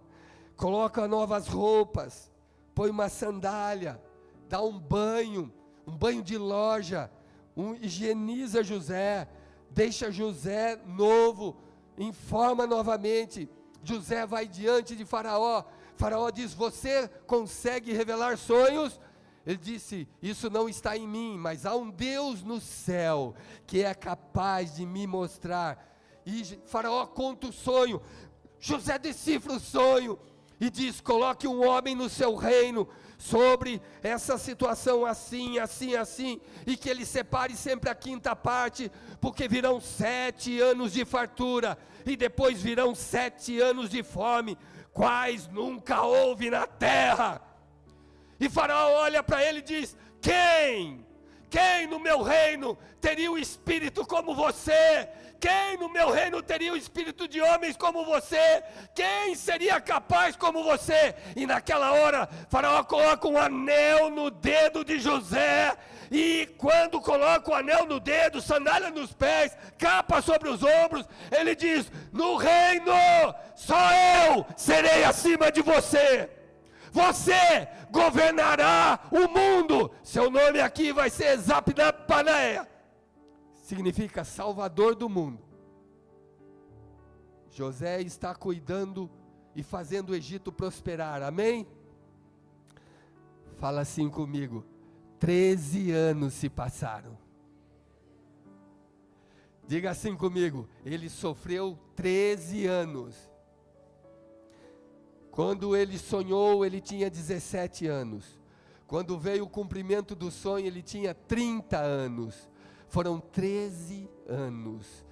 coloca novas roupas, põe uma sandália, dá um banho de loja, higieniza José, deixa José novo, informa novamente. José vai diante de Faraó. Faraó diz: você consegue revelar sonhos? Ele disse: isso não está em mim, mas há um Deus no céu que é capaz de me mostrar. E Faraó conta o sonho. José decifra o sonho e diz: coloque um homem no seu reino sobre essa situação assim, assim, assim, e que ele separe sempre a quinta parte, porque virão 7 anos de fartura, e depois virão 7 anos de fome, quais nunca houve na terra. E Faraó olha para ele e diz: quem no meu reino teria um espírito como você? Quem no meu reino teria o espírito de homens como você? Quem seria capaz como você? E naquela hora, Faraó coloca um anel no dedo de José, e quando coloca o anel no dedo, sandália nos pés, capa sobre os ombros, ele diz: no reino, só eu serei acima de você. Você governará o mundo. Seu nome aqui vai ser Zapnapanaé. Significa Salvador do mundo. José está cuidando e fazendo o Egito prosperar, amém? Fala assim comigo: 13 anos se passaram. Diga assim comigo: ele sofreu 13 anos. Quando ele sonhou, ele tinha 17 anos. Quando veio o cumprimento do sonho, ele tinha 30 anos. Foram 13 anos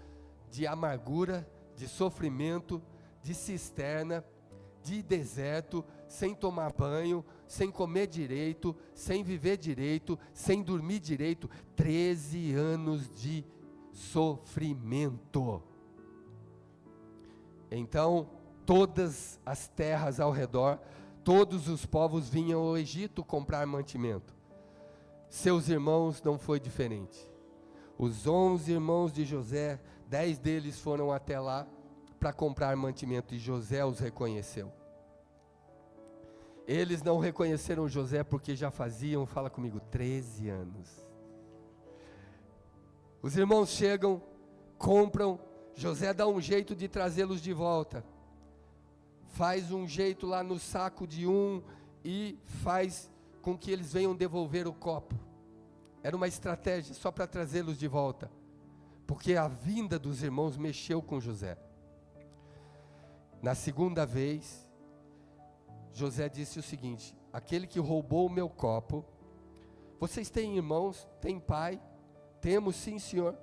de amargura, de sofrimento, de cisterna, de deserto, sem tomar banho, sem comer direito, sem viver direito, sem dormir direito. 13 anos de sofrimento. Então, todas as terras ao redor, todos os povos vinham ao Egito comprar mantimento. Seus irmãos não foi diferente. Os 11 irmãos de José, 10 deles foram até lá para comprar mantimento, e José os reconheceu. Eles não reconheceram José porque já faziam, fala comigo, 13 anos. Os irmãos chegam, compram, José dá um jeito de trazê-los de volta. Faz um jeito lá no saco de um e faz com que eles venham devolver o copo. Era uma estratégia só para trazê-los de volta, porque a vinda dos irmãos mexeu com José. Na segunda vez, José disse o seguinte: aquele que roubou o meu copo, vocês têm irmãos, têm pai? Temos, sim, senhor.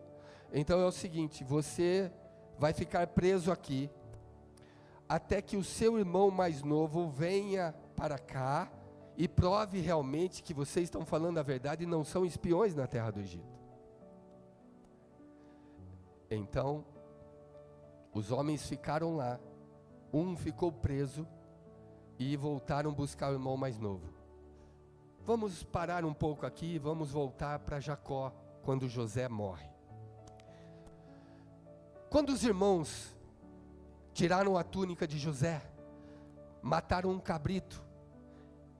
Então é o seguinte: você vai ficar preso aqui, até que o seu irmão mais novo venha para cá e prove realmente que vocês estão falando a verdade e não são espiões na terra do Egito. Então, os homens ficaram lá, um ficou preso e voltaram buscar o irmão mais novo. Vamos parar um pouco aqui e vamos voltar para Jacó, quando José morre. Quando os irmãos tiraram a túnica de José, mataram um cabrito,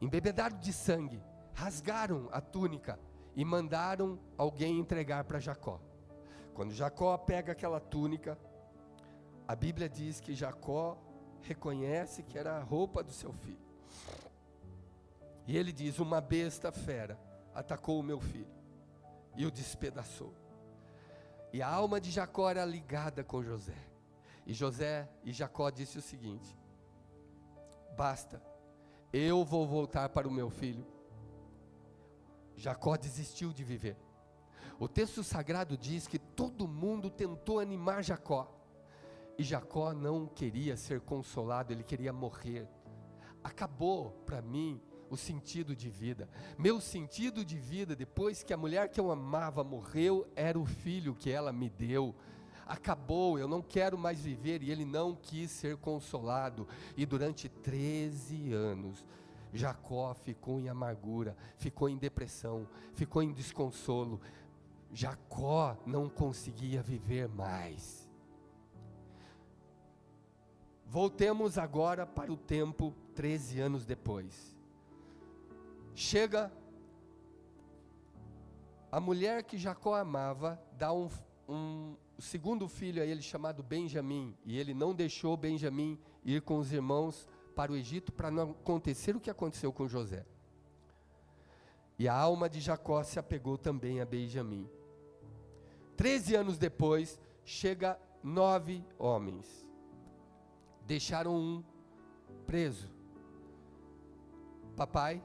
embebedaram de sangue, rasgaram a túnica e mandaram alguém entregar para Jacó. Quando Jacó pega aquela túnica, a Bíblia diz que Jacó reconhece que era a roupa do seu filho. E ele diz: uma besta fera atacou o meu filho e o despedaçou. E a alma de Jacó era ligada com José. E Jacó disse o seguinte: basta, eu vou voltar para o meu filho. Jacó desistiu de viver. O texto sagrado diz que todo mundo tentou animar Jacó, e Jacó não queria ser consolado, ele queria morrer. Acabou para mim o sentido de vida. Meu sentido de vida, depois que a mulher que eu amava morreu, era o filho que ela me deu. Acabou, eu não quero mais viver. E ele não quis ser consolado, e durante 13 anos Jacó ficou em amargura, ficou em depressão, ficou em desconsolo. Jacó não conseguia viver mais. Voltemos agora para o tempo 13 anos depois. chega a mulher que Jacó amava, dá um segundo filho a ele chamado Benjamim, e ele não deixou Benjamim ir com os irmãos para o Egito para não acontecer o que aconteceu com José. E a alma de Jacó se apegou também a Benjamim. 13 anos depois, chega 9 homens. Deixaram um preso. Papai,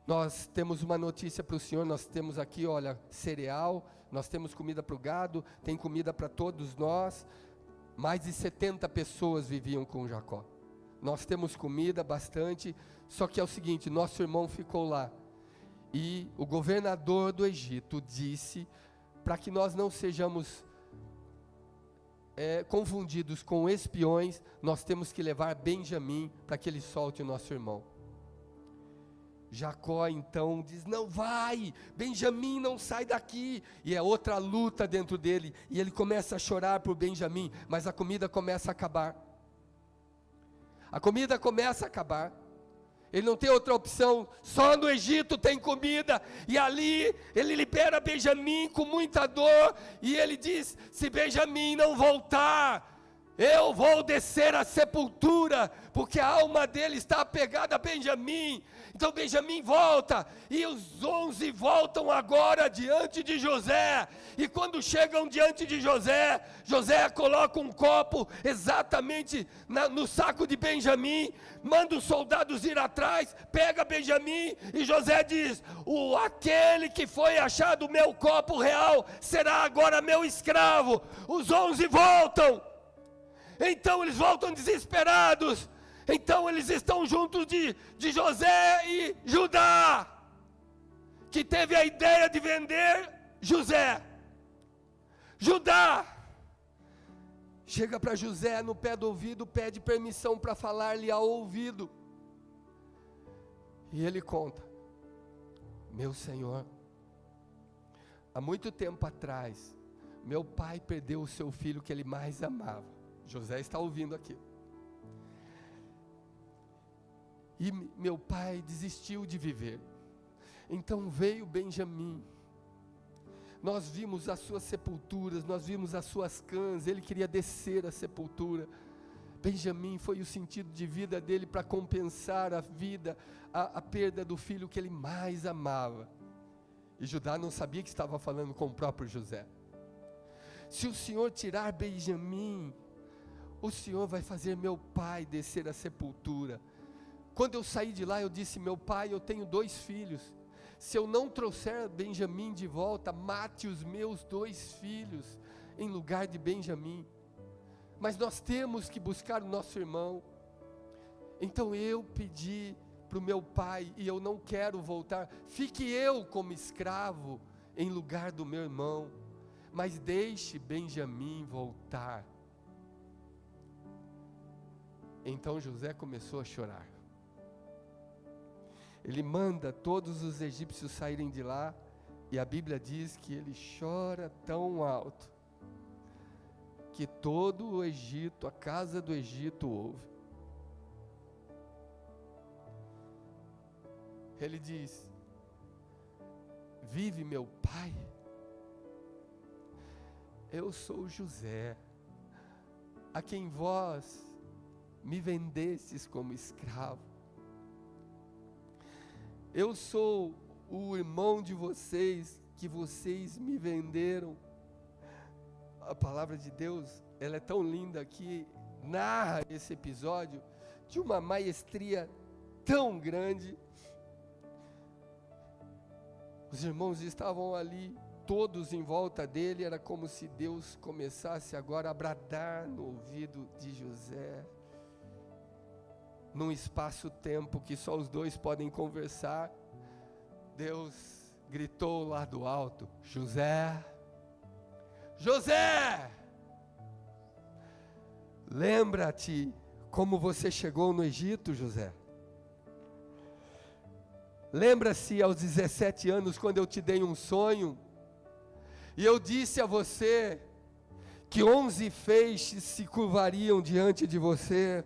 nós temos uma notícia para o senhor, nós temos aqui, olha, cereal, nós temos comida para o gado, tem comida para todos nós. Mais de 70 pessoas viviam com Jacó. Nós temos comida bastante, só que é o seguinte, nosso irmão ficou lá. E o governador do Egito disse, para que nós não sejamos confundidos com espiões, nós temos que levar Benjamim para que ele solte o nosso irmão. Jacó então diz, não vai, Benjamim não sai daqui, e é outra luta dentro dele, e ele começa a chorar por Benjamim, mas a comida começa a acabar, ele não tem outra opção, só no Egito tem comida, e ali ele libera Benjamim com muita dor, e ele diz, se Benjamim não voltar, eu vou descer à sepultura, porque a alma dele está apegada a Benjamim. Então Benjamim volta, e os 11 voltam agora diante de José, e quando chegam diante de José, José coloca um copo exatamente no saco de Benjamim, manda os soldados ir atrás, pega Benjamim, e José diz, aquele que foi achado o meu copo real, será agora meu escravo. Os 11 voltam, então eles voltam desesperados. Então eles estão juntos de José e Judá, que teve a ideia de vender José. Judá chega para José no pé do ouvido, pede permissão para falar-lhe ao ouvido. E ele conta, meu senhor, há muito tempo atrás, meu pai perdeu o seu filho que ele mais amava. José está ouvindo aquilo. E meu pai desistiu de viver. Então veio Benjamim. Nós vimos as suas sepulturas, nós vimos as suas cãs, ele queria descer a sepultura. Benjamim foi o sentido de vida dele para compensar a vida, a perda do filho que ele mais amava. E Judá não sabia que estava falando com o próprio José. Se o Senhor tirar Benjamim, o Senhor vai fazer meu pai descer a sepultura. Quando eu saí de lá, eu disse, meu pai, eu tenho 2 filhos, se eu não trouxer Benjamim de volta, mate os meus 2 filhos, em lugar de Benjamim, mas nós temos que buscar o nosso irmão. Então eu pedi para o meu pai, e eu não quero voltar, fique eu como escravo, em lugar do meu irmão, mas deixe Benjamim voltar. Então José começou a chorar. Ele manda todos os egípcios saírem de lá, e a Bíblia diz que ele chora tão alto, que todo o Egito, a casa do Egito ouve. Ele diz, vive meu pai, eu sou José, a quem vós me vendestes como escravo. Eu sou o irmão de vocês, que vocês me venderam. A palavra de Deus, ela é tão linda que narra esse episódio de uma maestria tão grande. Os irmãos estavam ali, todos em volta dele, era como se Deus começasse agora a bradar no ouvido de José. Num espaço-tempo que só os 2 podem conversar, Deus gritou lá do alto, José, José, lembra-te como você chegou no Egito, José. Lembra-se aos 17 anos, quando eu te dei um sonho, e eu disse a você, que 11 feixes se curvariam diante de você.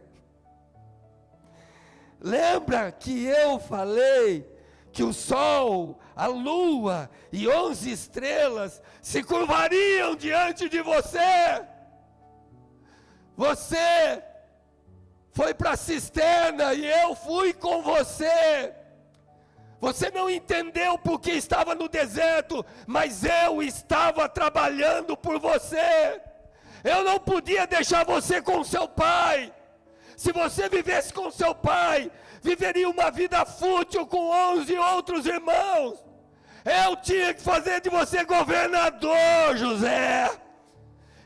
Lembra que eu falei que o sol, a lua e 11 estrelas se curvariam diante de você? Você foi para a cisterna e eu fui com você. Você não entendeu porque estava no deserto, mas eu estava trabalhando por você. Eu não podia deixar você com seu pai. Se você vivesse com seu pai, viveria uma vida fútil com 11 outros irmãos. Eu tinha que fazer de você governador, José.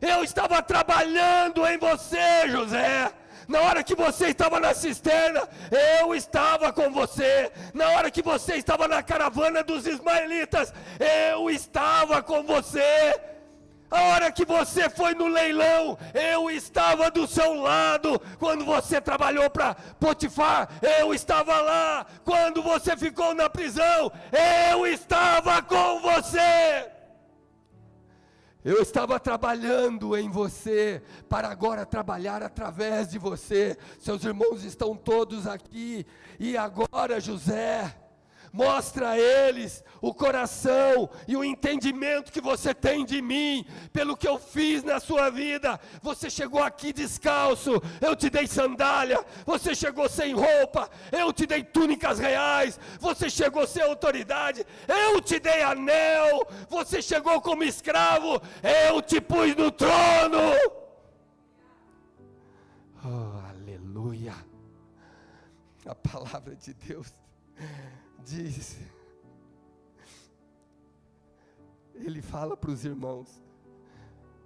Eu estava trabalhando em você, José. Na hora que você estava na cisterna, eu estava com você. Na hora que você estava na caravana dos ismaelitas, eu estava com você. A hora que você foi no leilão, eu estava do seu lado. Quando você trabalhou para Potifar, eu estava lá. Quando você ficou na prisão, eu estava com você. Eu estava trabalhando em você, para agora trabalhar através de você. Seus irmãos estão todos aqui, e agora, José, mostra a eles o coração e o entendimento que você tem de mim, pelo que eu fiz na sua vida. Você chegou aqui descalço, eu te dei sandália. Você chegou sem roupa, eu te dei túnicas reais. Você chegou sem autoridade, eu te dei anel. Você chegou como escravo, eu te pus no trono. Oh, aleluia. A palavra de Deus diz, ele fala para os irmãos,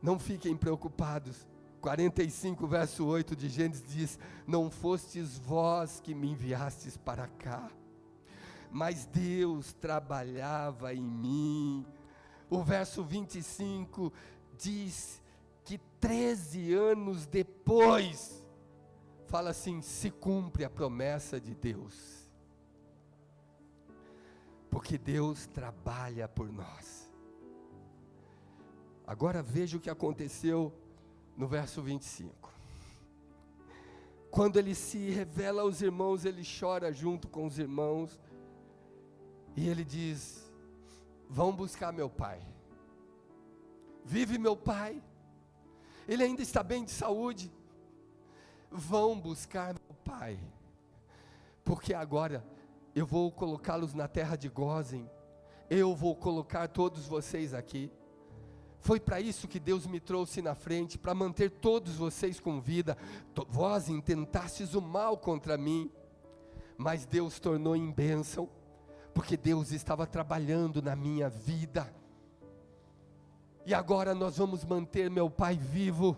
não fiquem preocupados. 45 verso 8 de Gênesis diz, não fostes vós que me enviastes para cá, mas Deus trabalhava em mim. O verso 25 diz que 13 anos depois, fala assim, se cumpre a promessa de Deus. Porque Deus trabalha por nós. Agora veja o que aconteceu no verso 25. Quando ele se revela aos irmãos, ele chora junto com os irmãos. E ele diz, vão buscar meu pai. Vive meu pai. Ele ainda está bem de saúde. Vão buscar meu pai. Porque agora eu vou colocá-los na terra de Gósen. Eu vou colocar todos vocês aqui. Foi para isso que Deus me trouxe na frente, para manter todos vocês com vida. Vós intentastes o mal contra mim, mas Deus tornou em bênção, porque Deus estava trabalhando na minha vida. E agora nós vamos manter meu pai vivo.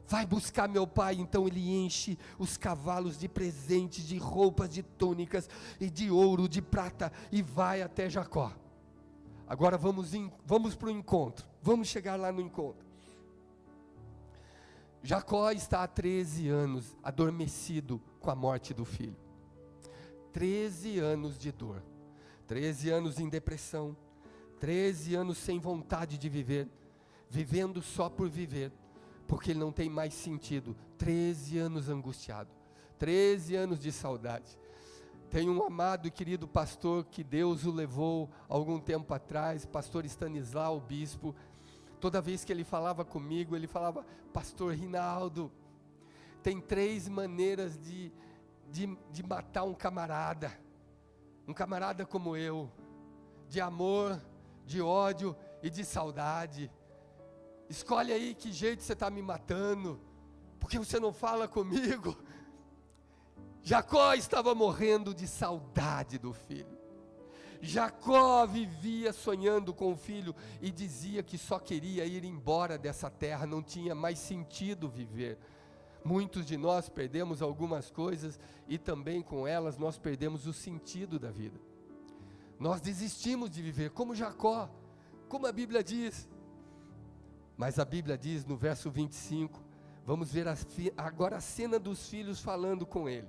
Vai buscar meu pai. Então ele enche os cavalos de presentes, de roupas, de túnicas, e de ouro, de prata, e vai até Jacó. Agora vamos para o encontro, vamos chegar lá no encontro. Jacó está há 13 anos adormecido com a morte do filho. 13 anos de dor, 13 anos em depressão, 13 anos sem vontade de viver, vivendo só por viver, porque ele não tem mais sentido. 13 anos angustiado, 13 anos de saudade. Tem um amado e querido pastor que Deus o levou algum tempo atrás, pastor Stanislau, o bispo. Toda vez que ele falava comigo, ele falava, pastor Rinaldo, tem 3 maneiras de matar um camarada como eu, de amor, de ódio e de saudade. Escolhe aí que jeito você está me matando, porque você não fala comigo. Jacó estava morrendo de saudade do filho. Jacó vivia sonhando com o filho e dizia que só queria ir embora dessa terra, não tinha mais sentido viver. Muitos de nós perdemos algumas coisas e também com elas nós perdemos o sentido da vida. Nós desistimos de viver como Jacó, como a Bíblia diz. Mas a Bíblia diz no verso 25, vamos ver agora a cena dos filhos falando com ele.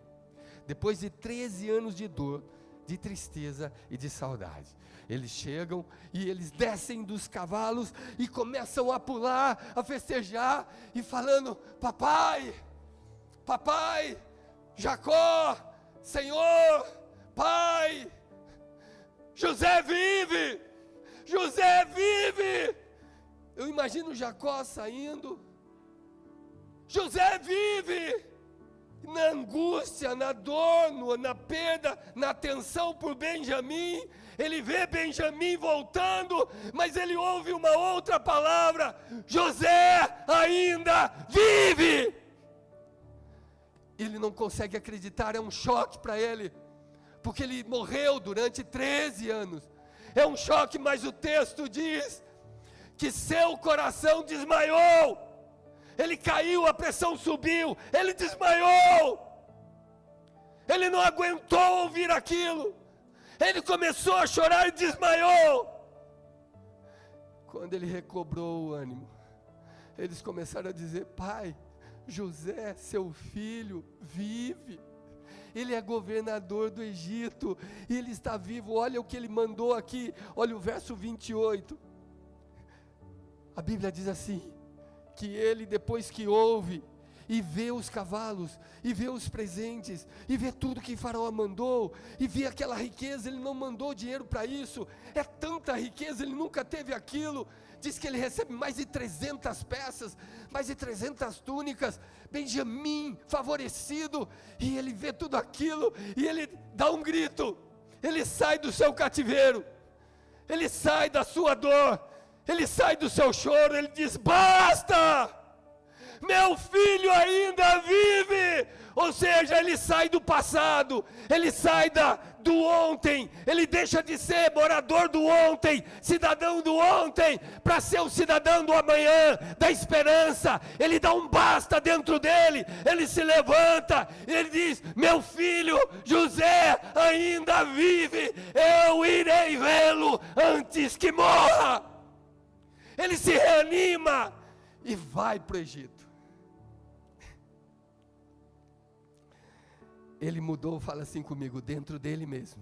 Depois de 13 anos de dor, de tristeza e de saudade, eles chegam e eles descem dos cavalos e começam a pular, a festejar e falando, papai, Jacó, Senhor, Pai, José vive, José vive. Eu imagino Jacó saindo, José vive, na angústia, na dor, na perda, na tensão por Benjamim. Ele vê Benjamim voltando, mas ele ouve uma outra palavra: José ainda vive. Ele não consegue acreditar, é um choque para ele, porque ele morreu durante 13 anos. É um choque, mas o texto diz que seu coração desmaiou. Ele caiu, a pressão subiu, ele desmaiou. Ele não aguentou ouvir aquilo. Ele começou a chorar e desmaiou. Quando ele recobrou o ânimo, eles começaram a dizer: pai, José, seu filho, vive. Ele é governador do Egito, e ele está vivo. Olha o que ele mandou aqui, olha o verso 28. A Bíblia diz assim, que ele, depois que ouve, e vê os cavalos, e vê os presentes, e vê tudo que Faraó mandou, e vê aquela riqueza, ele não mandou dinheiro para isso, é tanta riqueza, ele nunca teve aquilo. Diz que ele recebe mais de 300 peças, mais de 300 túnicas, Benjamim favorecido, e ele vê tudo aquilo, e ele dá um grito, ele sai do seu cativeiro, ele sai da sua dor, ele sai do seu choro, ele diz: basta! Meu filho ainda vive. Ou seja, ele sai do passado, ele sai do ontem, ele deixa de ser morador do ontem, cidadão do ontem, para ser o cidadão do amanhã, da esperança. Ele dá um basta dentro dele, ele se levanta, ele diz: meu filho José ainda vive, eu irei vê-lo antes que morra. Ele se reanima e vai para o Egito. Ele mudou, fala assim comigo, dentro dele mesmo.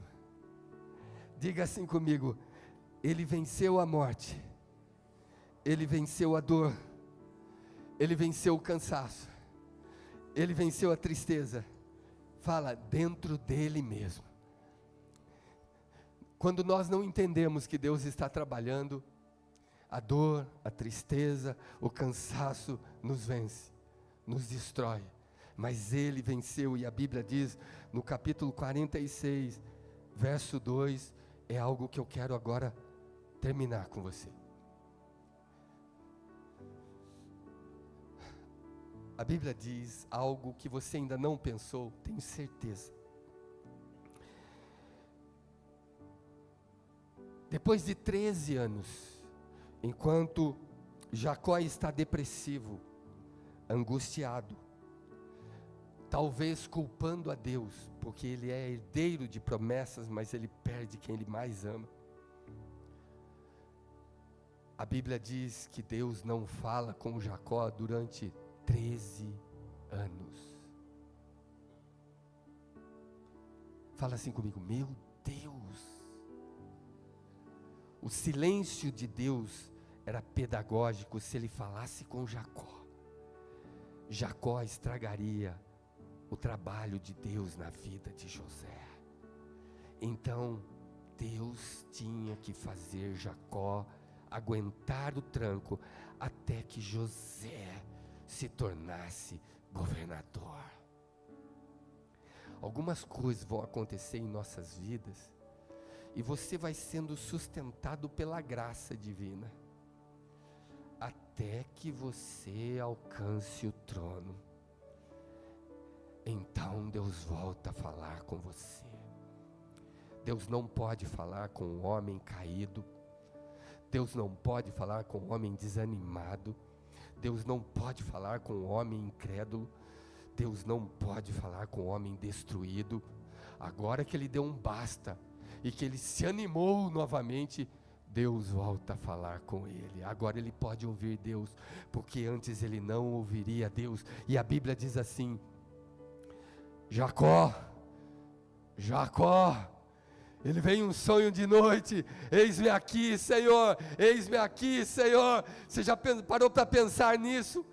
Diga assim comigo: ele venceu a morte, ele venceu a dor, ele venceu o cansaço, ele venceu a tristeza. Fala, dentro dele mesmo. Quando nós não entendemos que Deus está trabalhando, a dor, a tristeza, o cansaço nos vence, nos destrói. Mas ele venceu, e a Bíblia diz, no capítulo 46, verso 2, é algo que eu quero agora terminar com você. A Bíblia diz algo que você ainda não pensou, tenho certeza. Depois de 13 anos, enquanto Jacó está depressivo, angustiado, talvez culpando a Deus, porque ele é herdeiro de promessas, mas ele perde quem ele mais ama. A Bíblia diz que Deus não fala com Jacó durante 13 anos. Fala assim comigo: meu Deus. O silêncio de Deus era pedagógico. Se ele falasse com Jacó, Jacó estragaria o trabalho de Deus na vida de José. Então Deus tinha que fazer Jacó aguentar o tranco até que José se tornasse governador. Algumas coisas vão acontecer em nossas vidas e você vai sendo sustentado pela graça divina até que você alcance o trono. Então Deus volta a falar com você. Deus não pode falar com um homem caído. Deus não pode falar com um homem desanimado. Deus não pode falar com um homem incrédulo. Deus não pode falar com um homem destruído. Agora que ele deu um basta e que ele se animou novamente, Deus volta a falar com ele. Agora ele pode ouvir Deus, porque antes ele não ouviria Deus. E a Bíblia diz assim: Jacó, Jacó, ele vem um sonho de noite, eis-me aqui, Senhor, eis-me aqui, Senhor. Você já parou para pensar nisso?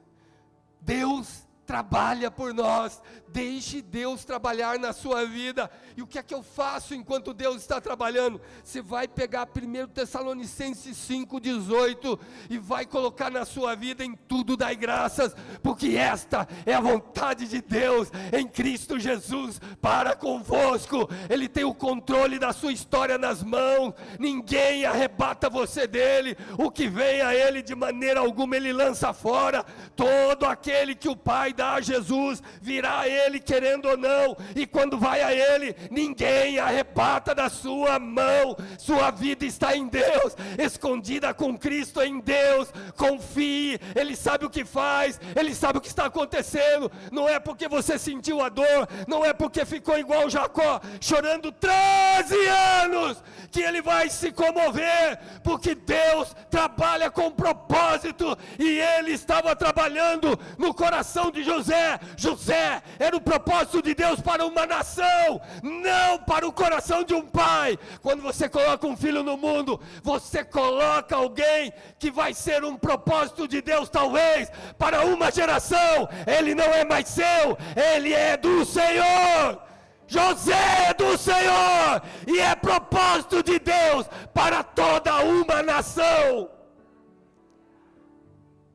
Deus trabalha por nós, deixe Deus trabalhar na sua vida. E o que é que eu faço enquanto Deus está trabalhando? Você vai pegar 1 Tessalonicenses 5,18 e vai colocar na sua vida: em tudo dai graças, porque esta é a vontade de Deus em Cristo Jesus para convosco. Ele tem o controle da sua história nas mãos, ninguém arrebata você dele. O que vem a ele, de maneira alguma ele lança fora. Todo aquele que o Pai dá a Jesus, virá a ele querendo ou não, e quando vai a ele, ninguém arrebata da sua mão. Sua vida está em Deus, escondida com Cristo em Deus. Confie, Ele sabe o que faz, Ele sabe o que está acontecendo. Não é porque você sentiu a dor, não é porque ficou igual Jacó, chorando 13 anos, que ele vai se comover, porque Deus trabalha com propósito, e Ele estava trabalhando no coração de José. José era o propósito de Deus para uma nação, não para o coração de um pai. Quando você coloca um filho no mundo, você coloca alguém que vai ser um propósito de Deus, talvez, para uma geração. Ele não é mais seu, ele é do Senhor. José é do Senhor, e é propósito de Deus para toda uma nação.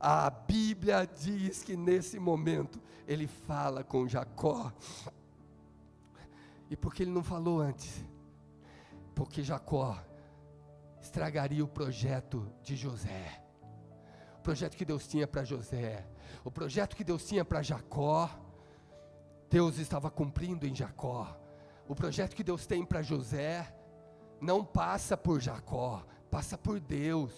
A Bíblia diz que nesse momento ele fala com Jacó. E por que ele não falou antes? Porque Jacó estragaria o projeto de José. O projeto que Deus tinha para José, o projeto que Deus tinha para Jacó, Deus estava cumprindo em Jacó. O projeto que Deus tem para José não passa por Jacó, passa por Deus.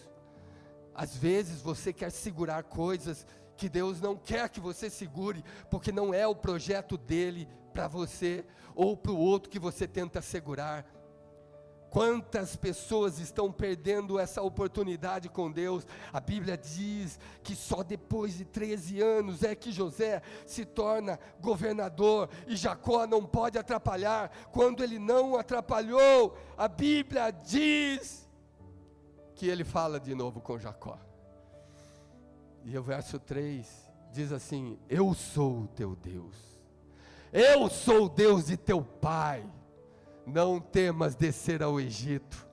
Às vezes você quer segurar coisas que Deus não quer que você segure, porque não é o projeto dele para você, ou para o outro que você tenta segurar. Quantas pessoas estão perdendo essa oportunidade com Deus? A Bíblia diz que só depois de 13 anos é que José se torna governador, e Jacó não pode atrapalhar. Quando ele não atrapalhou, a Bíblia diz que ele fala de novo com Jacó. E o verso 3 diz assim: eu sou o teu Deus, eu sou o Deus de teu pai. Não temas descer ao Egito,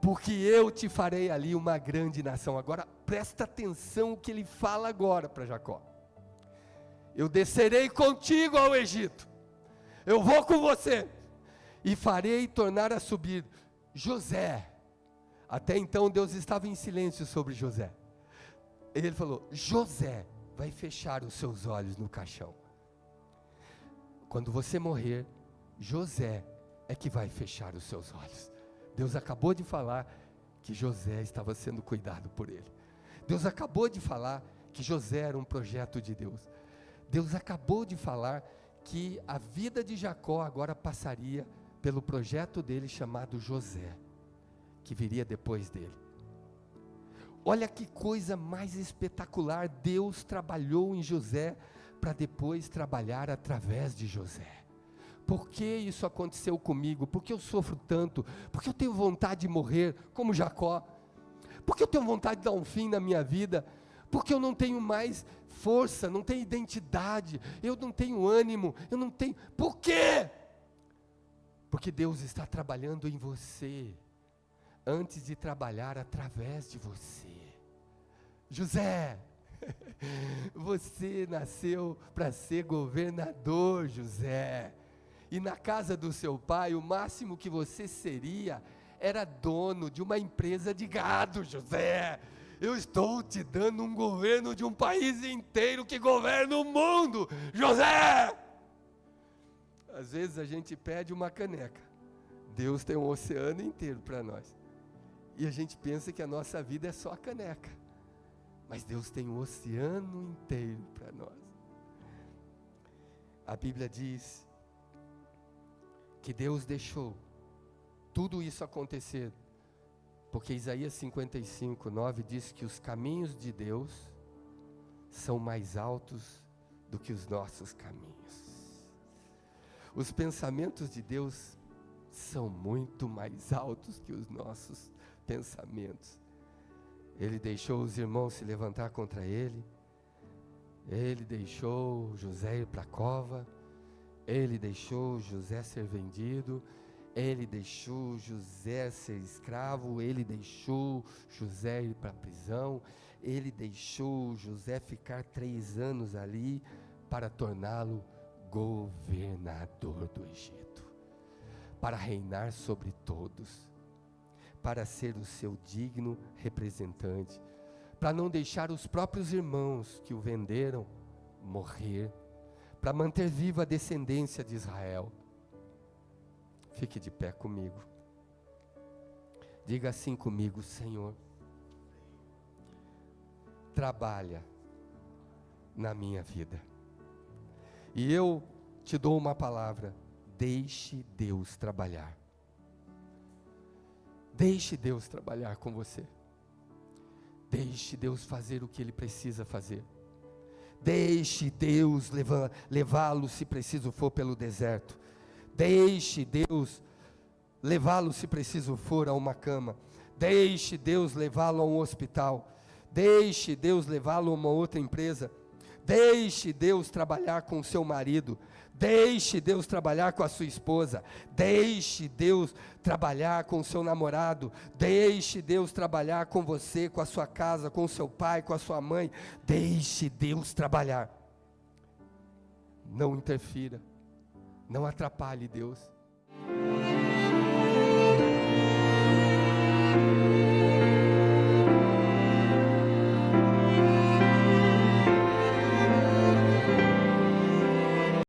porque eu te farei ali uma grande nação. Agora presta atenção o que ele fala agora para Jacó: eu descerei contigo ao Egito, eu vou com você, e farei tornar a subir José. Até então Deus estava em silêncio sobre José. Ele falou: José vai fechar os seus olhos no caixão. Quando você morrer, José é que vai fechar os seus olhos. Deus acabou de falar que José estava sendo cuidado por ele. Deus acabou de falar que José era um projeto de Deus. Deus acabou de falar que a vida de Jacó agora passaria pelo projeto dele chamado José, que viria depois dele. Olha que coisa mais espetacular. Deus trabalhou em José para depois trabalhar através de José. Por que isso aconteceu comigo? Por que eu sofro tanto? Por que eu tenho vontade de morrer como Jacó? Por que eu tenho vontade de dar um fim na minha vida? Porque eu não tenho mais força, não tenho identidade, eu não tenho ânimo, eu não tenho... Por quê? Porque Deus está trabalhando em você, antes de trabalhar através de você. José, você nasceu para ser governador, José. E na casa do seu pai, o máximo que você seria era dono de uma empresa de gado, José. Eu estou te dando um governo de um país inteiro que governa o mundo, José. Às vezes a gente pede uma caneca, Deus tem um oceano inteiro para nós, e a gente pensa que a nossa vida é só a caneca, mas Deus tem um oceano inteiro para nós. A Bíblia diz que Deus deixou tudo isso acontecer, porque Isaías 55:9 diz que os caminhos de Deus são mais altos do que os nossos caminhos. Os pensamentos de Deus são muito mais altos que os nossos pensamentos. Ele deixou os irmãos se levantar contra ele, Ele deixou José ir para a cova, ele deixou José ser vendido, ele deixou José ser escravo, ele deixou José ir para a prisão, ele deixou José ficar 3 anos ali para torná-lo governador do Egito, para reinar sobre todos, para ser o seu digno representante, para não deixar os próprios irmãos que o venderam morrer, para manter viva a descendência de Israel. Fique de pé comigo. Diga assim comigo: Senhor, trabalha na minha vida. E eu te dou uma palavra: deixe Deus trabalhar. Deixe Deus trabalhar com você. Deixe Deus fazer o que Ele precisa fazer. Deixe Deus levá-lo, se preciso for, pelo deserto. Deixe Deus levá-lo, se preciso for, a uma cama. Deixe Deus levá-lo a um hospital. Deixe Deus levá-lo a uma outra empresa. Deixe Deus trabalhar com o seu marido. Deixe Deus trabalhar com a sua esposa. Deixe Deus trabalhar com o seu namorado. Deixe Deus trabalhar com você, com a sua casa, com o seu pai, com a sua mãe. Deixe Deus trabalhar. Não interfira. Não atrapalhe Deus.